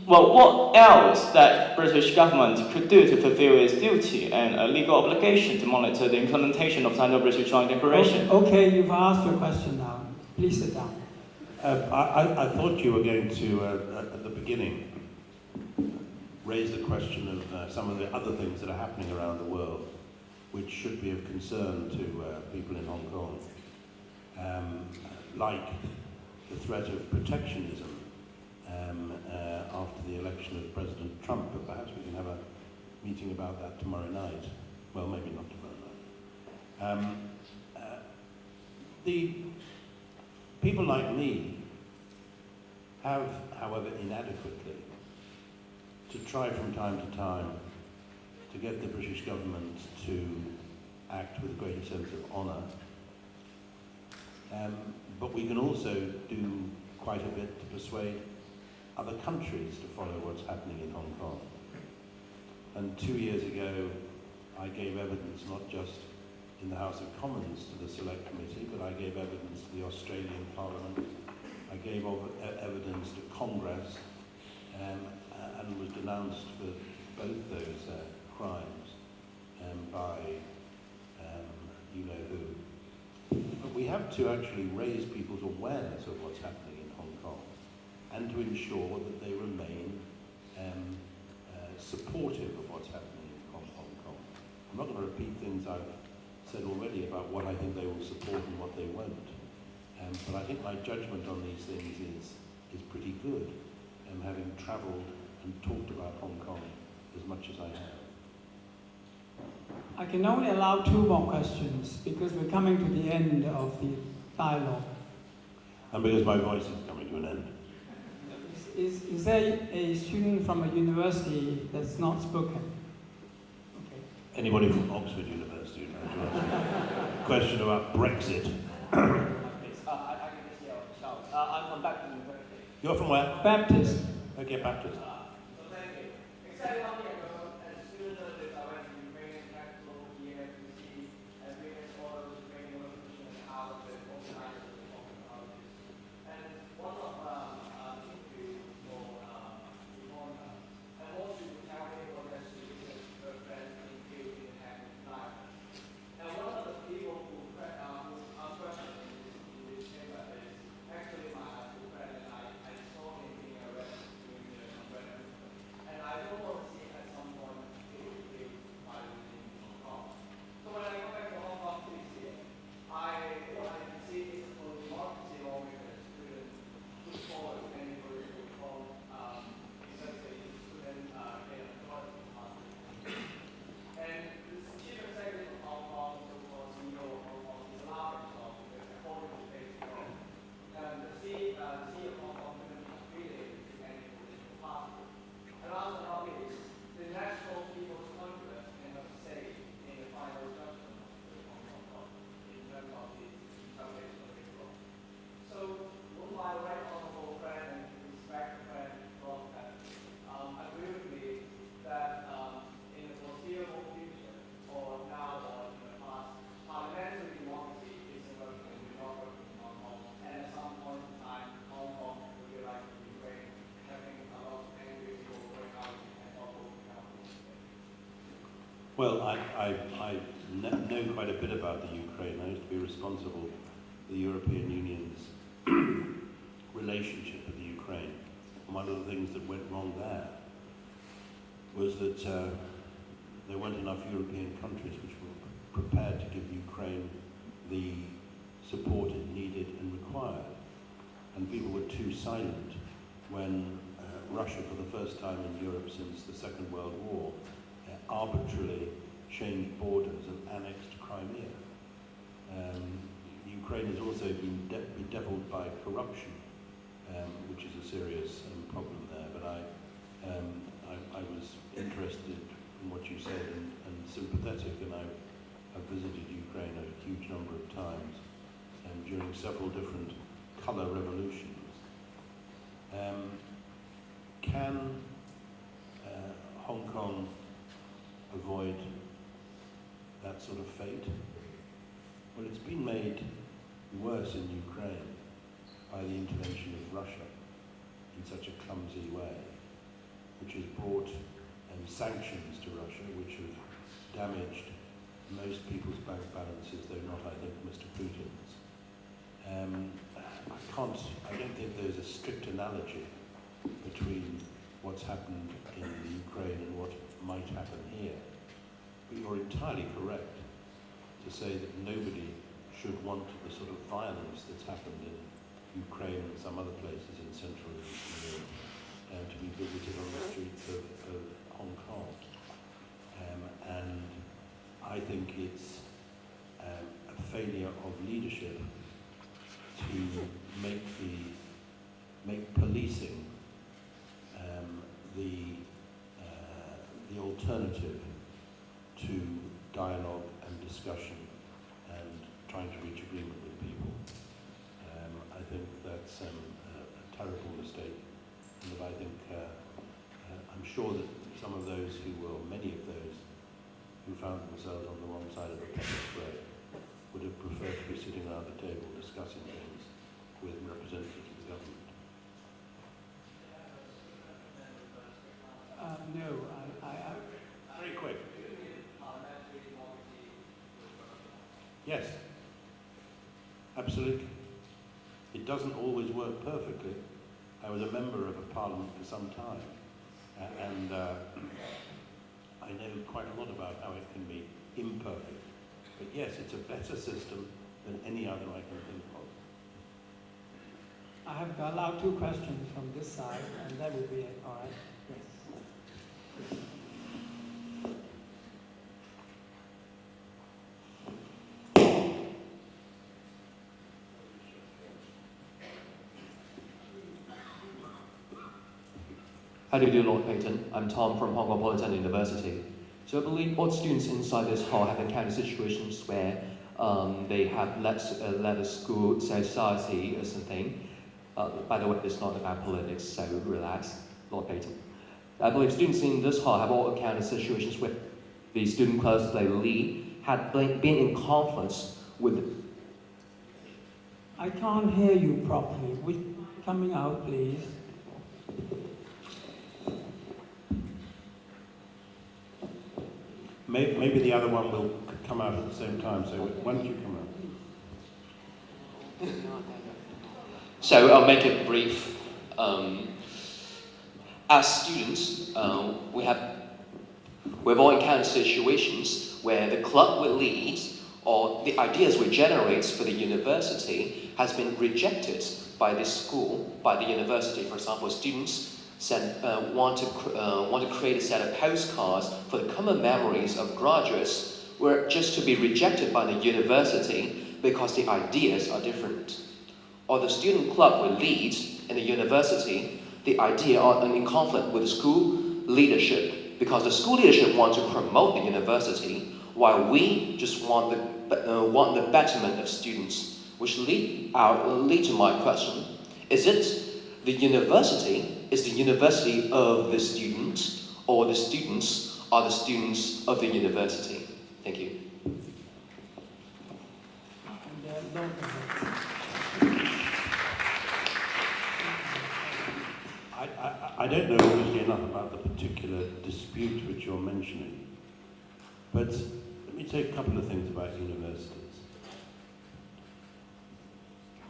J: what else that British government could do to fulfill its duty and a legal obligation to monitor the implementation of Sino-British Joint Declaration?
C: Okay, you've asked your question now. Please sit down.
D: I thought you were going to, at the beginning, raise the question of some of the other things that are happening around the world, which should be of concern to people in Hong Kong, like the threat of protectionism after the election of President Trump, but perhaps we can have a meeting about that tomorrow night. Well, maybe not tomorrow night. The people like me have, however inadequately, to try from time to time to get the British government to act with a greater sense of honour. But we can also do quite a bit to persuade other countries to follow what's happening in Hong Kong. And 2 years ago, I gave evidence not just in the House of Commons to the Select Committee, but I gave evidence to the Australian Parliament. I gave evidence to Congress, and was denounced for both those crimes by you-know-who. But we have to actually raise people's awareness of what's happening in Hong Kong, and to ensure that they remain supportive of what's happening in Hong Kong. I'm not going to repeat things I've said already about what I think they will support and what they won't. But I think my judgment on these things is pretty good, having travelled and talked about Hong Kong as much as I have.
C: I can only allow 2 more questions because we're coming to the end of the dialogue.
D: And because my voice is coming to an end.
C: Is there a student from a university that's not spoken? Okay.
D: Anybody from Oxford University would like to ask a question about Brexit?
J: I can just shout. I'm from Patten University.
D: You're from where?
C: Baptist.
D: Okay, Baptist.
J: So thank you. Exactly 1 year ago, as a student journalist, I went to the Ukrainian capital here to see and witness all of the Ukrainian revolution and how the organizers of the technologies. And one of interviews for Ivona, and also to tell me what has to do with her friends being killed in the life. And one of the people who asked questions in this chamber is actually my high school friend, and I saw him being arrested during the referendum. And I don't want to see at some point killed by within Hong Kong. So when I go back to Hong Kong this year, what I can see is for democracy lawmakers couldn't put forward any political reform because they couldn't get authority to pass it. And the chief executive of Hong Kong, so-called CEO of Hong Kong, is laughing off because according to Facebook, the CEO of Hong Kong couldn't be affiliated to any political party. And also how is the national people's congress cannot say in the final judgment of Hong Kong in terms of the subject of the law. So would my right honorable friend and respected friend Rob agree with me that in the foreseeable future, or now or in the past, parliamentary democracy isn't working and will not work in Hong Kong, and at some point in time, Hong Kong will be like Ukraine, having a lot of angry people going out and also becoming.
D: Well, I know quite a bit about the Ukraine. I used to be responsible for the European Union's relationship with the Ukraine. And one of the things that went wrong there was that there weren't enough European countries which were prepared to give Ukraine the support it needed and required. And people were too silent when Russia, for the first time in Europe since the Second World War, arbitrarily changed borders and annexed Crimea. Ukraine has also been bedeviled by corruption, which is a serious problem there. But I was interested in what you said and sympathetic, and I've visited Ukraine a huge number of times during several different colour revolutions. Can Hong Kong avoid that sort of fate? Well, it's been made worse in Ukraine by the intervention of Russia in such a clumsy way, which has brought sanctions to Russia, which have damaged most people's bank balances, though not, I think, Mr. Putin's. I don't think there's a strict analogy between what's happened in the Ukraine and what might happen here. But you're entirely correct to say that nobody should want the sort of violence that's happened in Ukraine and some other places in Central and Eastern Europe to be visited on the streets of Hong Kong. And I think it's a failure of leadership to make policing the alternative to dialogue and discussion and trying to reach agreement with people. I think that's a terrible mistake, and that I think I'm sure that some of those many of those who found themselves on the wrong side of the pepper spray would have preferred to be sitting around the table discussing things with representatives of the government.
C: No,
D: Very quick. Yes, absolutely. It doesn't always work perfectly. I was a member of a parliament for some time, and I know quite a lot about how it can be imperfect. But yes, it's a better system than any other I can think of.
C: I have allowed 2 questions from this side, and that will be it. All right. Yes.
M: How do you do, Lord Patten? I'm Tom from Hong Kong Polytechnic University. So I believe all students inside this hall have encountered situations where they have led a school society or something. By the way, it's not about politics, so relax, Lord Patten. I believe students in this hall have all encountered situations where the student clubs they lead had been in conflicts with.
C: I can't hear you properly. Would you mind coming out, please?
D: Maybe the other one will come out at the same time, so why don't you come out?
G: So I'll make it brief. As students, we've all encountered situations where the club we lead or the ideas we generate for the university has been rejected by the school, by the university. For example, students want to create a set of postcards for the common memories of graduates, were just to be rejected by the university because the ideas are different. Or the student club we lead in the university, the idea are in conflict with the school leadership because the school leadership wants to promote the university while we just want the betterment of students, which lead to my question: is it the university is the university of the students, or the students are the students of the university? Thank you.
D: I don't know obviously enough about the particular dispute which you're mentioning, but let me say a couple of things about universities.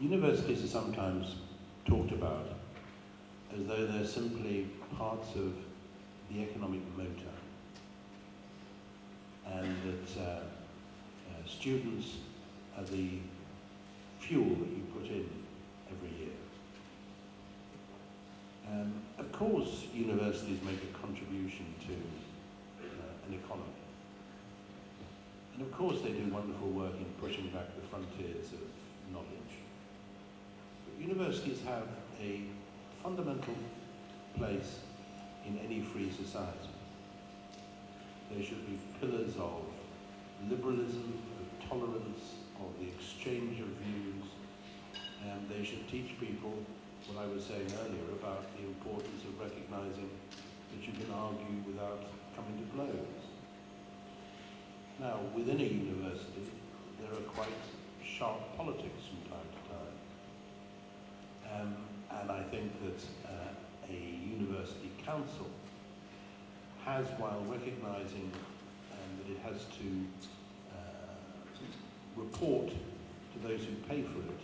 D: Universities are sometimes talked about as though they're simply parts of the economic motor, and that students are the fuel that you put in every year. Of course, universities make a contribution to an economy. And of course they do wonderful work in pushing back the frontiers of knowledge. But universities have a fundamental place in any free society. They should be pillars of liberalism, of tolerance, of the exchange of views, and they should teach people what I was saying earlier about the importance of recognizing that you can argue without coming to blows. Now, within a university, there are quite sharp politics from time to time. And I think that a university council has, while recognizing that it has to report to those who pay for it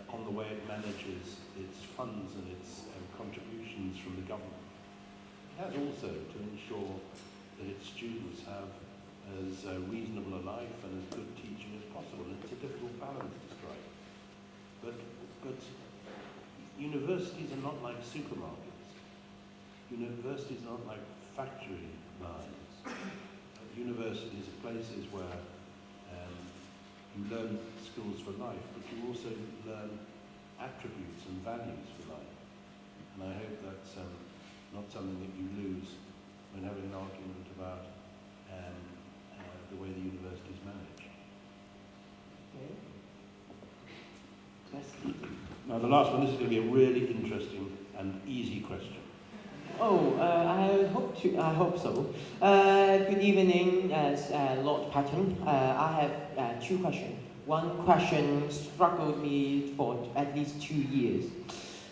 D: on the way it manages its funds and its contributions from the government. It has also to ensure that its students have as reasonable a life and as good teaching as possible. And it's a difficult balance to strike. But universities are not like supermarkets. Universities are not like factory lines. Universities are places where you learn skills for life, but you also learn attributes and values for life. And I hope that's not something that you lose when having an argument about the way the university is managed.
C: Okay.
D: Now the last one, this is going to be a really interesting and easy question.
N: I hope so. Good evening, Lord Patten. I have two questions. One question struggled me for at least 2 years.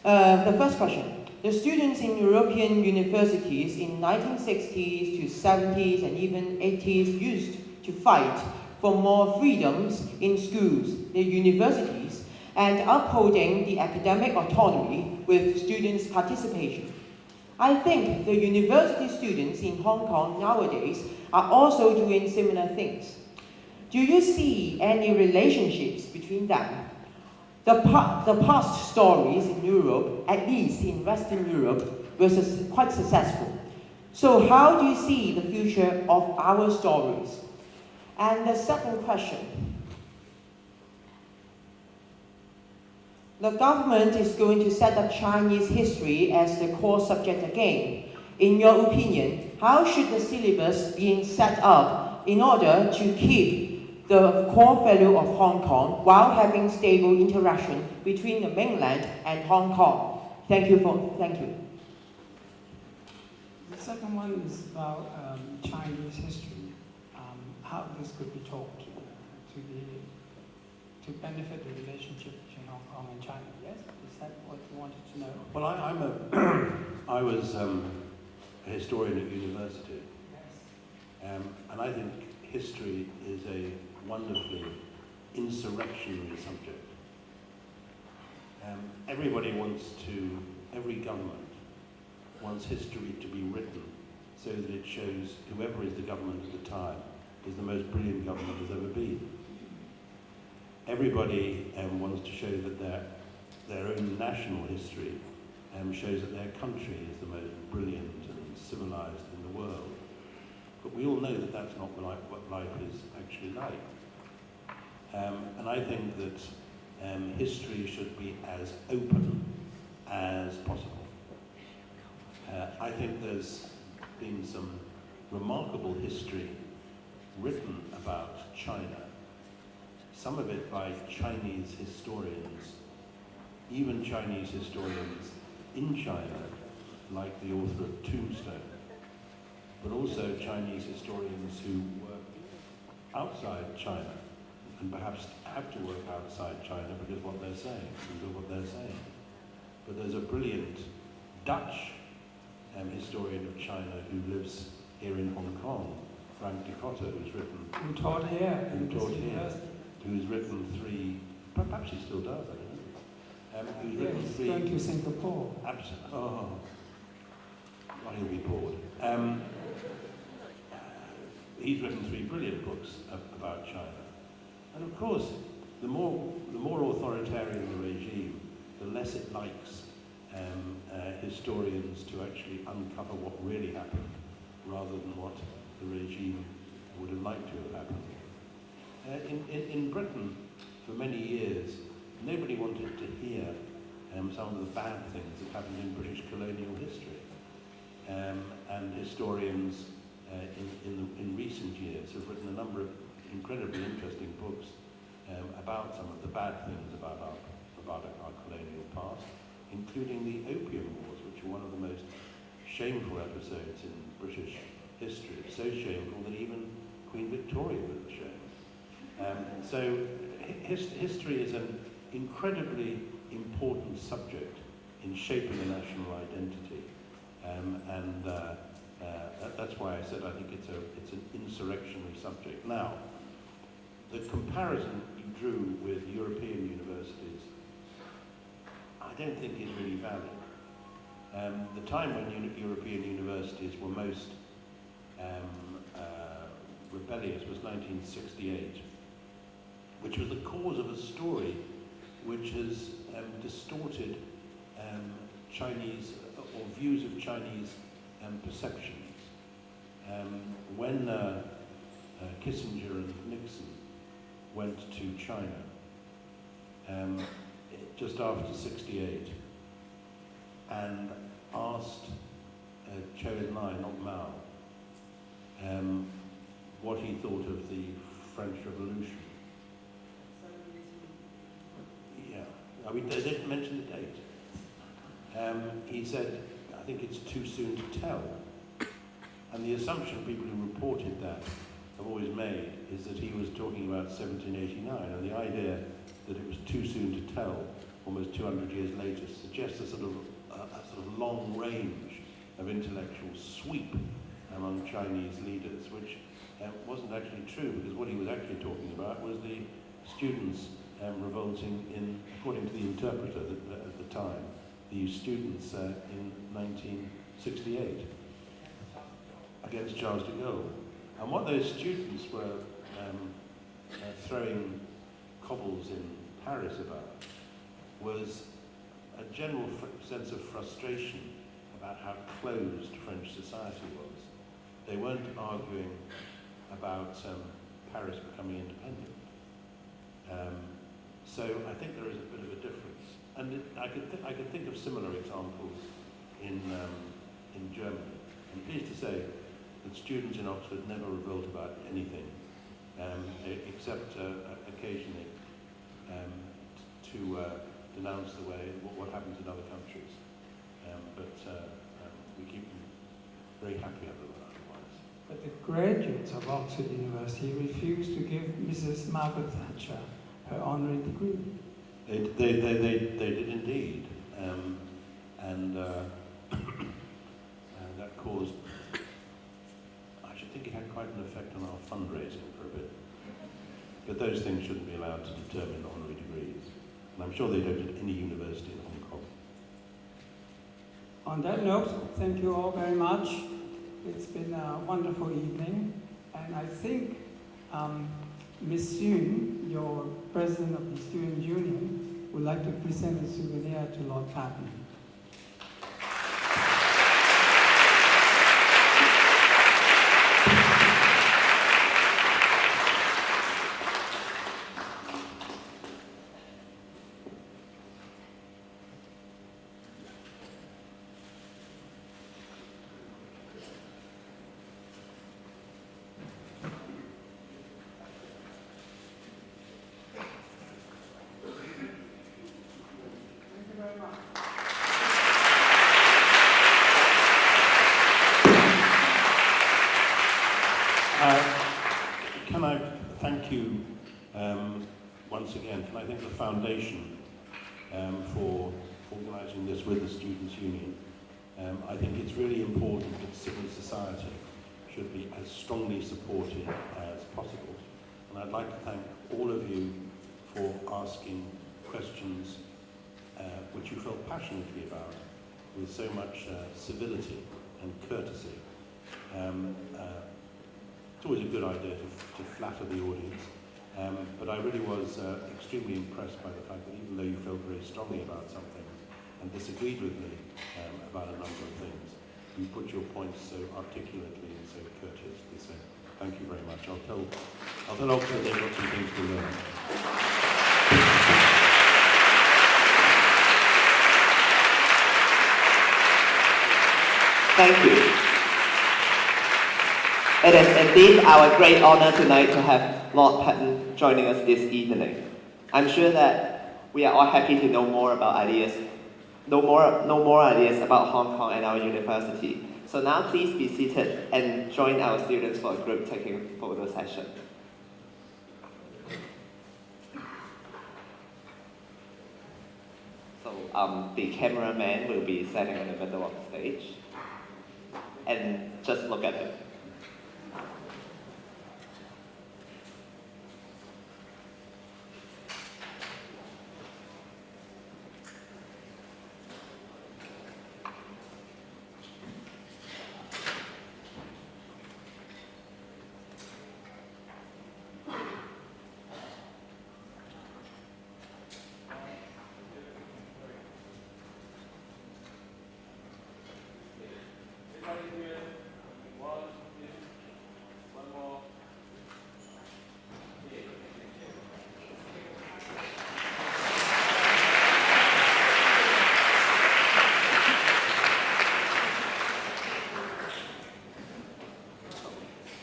N: The first question. The students in European universities in 1960s to 70s and even 80s used to fight for more freedoms in schools, the universities, and upholding the academic autonomy with students' participation. I think the university students in Hong Kong nowadays are also doing similar things. Do you see any relationships between them? The past stories in Europe, at least in Western Europe, were quite successful. So how do you see the future of our stories? And the second question. The government is going to set up Chinese history as the core subject again. In your opinion, how should the syllabus be set up in order to keep the core value of Hong Kong while having stable interaction between the mainland and Hong Kong? Thank you.
C: The second one is about Chinese history, how this could be taught to benefit the relationship between Hong Kong and China. Yes, is that what you wanted to know?
D: Well, I was a historian at university, and I think history is a wonderfully insurrectionary subject. Every government wants history to be written so that it shows whoever is the government at the time is the most brilliant government there's ever been. Everybody wants to show that their own national history shows that their country is the most brilliant and civilized in the world. But we all know that that's not what life is actually like. And I think that history should be as open as possible. I think there's been some remarkable history written about China, some of it by Chinese historians, even Chinese historians in China, like the author of Tombstone, but also Chinese historians who work outside China and perhaps have to work outside China because of what they're saying. But there's a brilliant Dutch historian of China who lives here in Hong Kong, Frank de Cotter, who's written...
C: Who taught here.
D: Who's written three... Perhaps he still does, I don't know. Who's written three...
C: Going to Singapore.
D: Absolutely. Oh. Well, he'll be bored. He's written three brilliant books about China. And of course, the more authoritarian the regime, the less it likes historians to actually uncover what really happened, rather than what the regime would have liked to have happened. In Britain, for many years, nobody wanted to hear some of the bad things that happened in British colonial history. And historians in recent years have written a number of incredibly interesting books about some of the bad things about our colonial past, including the Opium Wars, which are one of the most shameful episodes in British history. So shameful that even Queen Victoria was ashamed. So history is an incredibly important subject in shaping a national identity. That's why I said I think it's an insurrectionary subject. Now, the comparison you drew with European universities, I don't think is really valid. The time when European universities were most rebellious was 1968, which was the cause of a story which has distorted Chinese, or views of Chinese perceptions. When Kissinger and Nixon went to China just after '68 and asked Zhou Enlai, not Mao, what he thought of the French Revolution. Yeah, I mean, they didn't mention the date. He said, I think it's too soon to tell. And the assumption people who reported that have always made is that he was talking about 1789, and the idea that it was too soon to tell almost 200 years later suggests a sort of long range of intellectual sweep among Chinese leaders, which wasn't actually true, because what he was actually talking about was the students revolting in, according to the interpreter at the time, the students in 1968 against Charles de Gaulle. And what those students were throwing cobbles in Paris about was a general sense of frustration about how closed French society was. They weren't arguing about Paris becoming independent. So I think there is a bit of a difference. And I could think of similar examples in Germany. I'm pleased to say that students in Oxford never revolt about anything. except occasionally to denounce the way what happens in other countries. But we keep them very happy otherwise.
C: But the graduates of Oxford University refused to give Mrs. Margaret Thatcher her honorary degree.
D: They did indeed, and that caused, I should think it had quite an effect on our fundraising for a bit. But those things shouldn't be allowed to determine honorary degrees, and I'm sure they don't at any university in Hong Kong.
C: On that note, thank you all very much. It's been a wonderful evening, and I think Ms. Soon, your president of the Student Union, would like to present a souvenir to Lord Patten.
D: Can I thank you once again? Can I thank the Foundation for organising this with the Students' Union? I think it's really important that civil society should be as strongly supported as possible. And I'd like to thank all of you for asking questions which you felt passionately about with so much civility and courtesy. It's always a good idea to flatter the audience, but I really was extremely impressed by the fact that even though you felt very strongly about something and disagreed with me about a number of things, you put your points so articulately and so courteously. So thank you very much. I'll tell Oxford they've got some things to learn.
F: Thank you. It is indeed our great honor tonight to have Lord Patten joining us this evening. I'm sure that we are all happy to know more about ideas, know more ideas about Hong Kong and our university. So now please be seated and join our students for a group taking photo session. So the cameraman will be standing in the middle of the stage. And just look at it.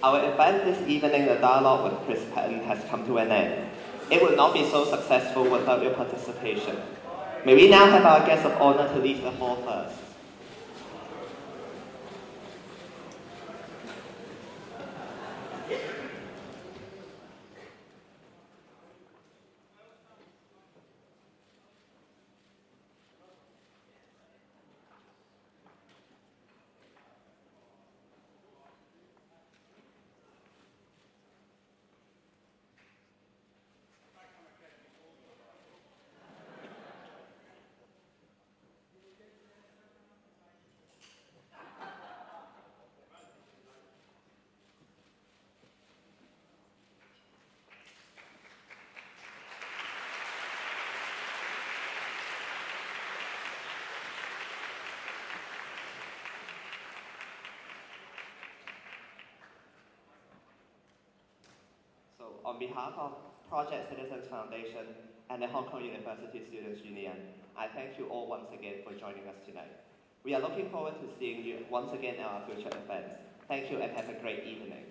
F: Our event this evening, the dialogue with Chris Patten, has come to an end. It would not be so successful without your participation. May we now have our guest of honor to leave the hall first. On behalf of Project Citizens Foundation and the Hong Kong University Students' Union, I thank you all once again for joining us tonight. We are looking forward to seeing you once again at our future events. Thank you and have a great evening.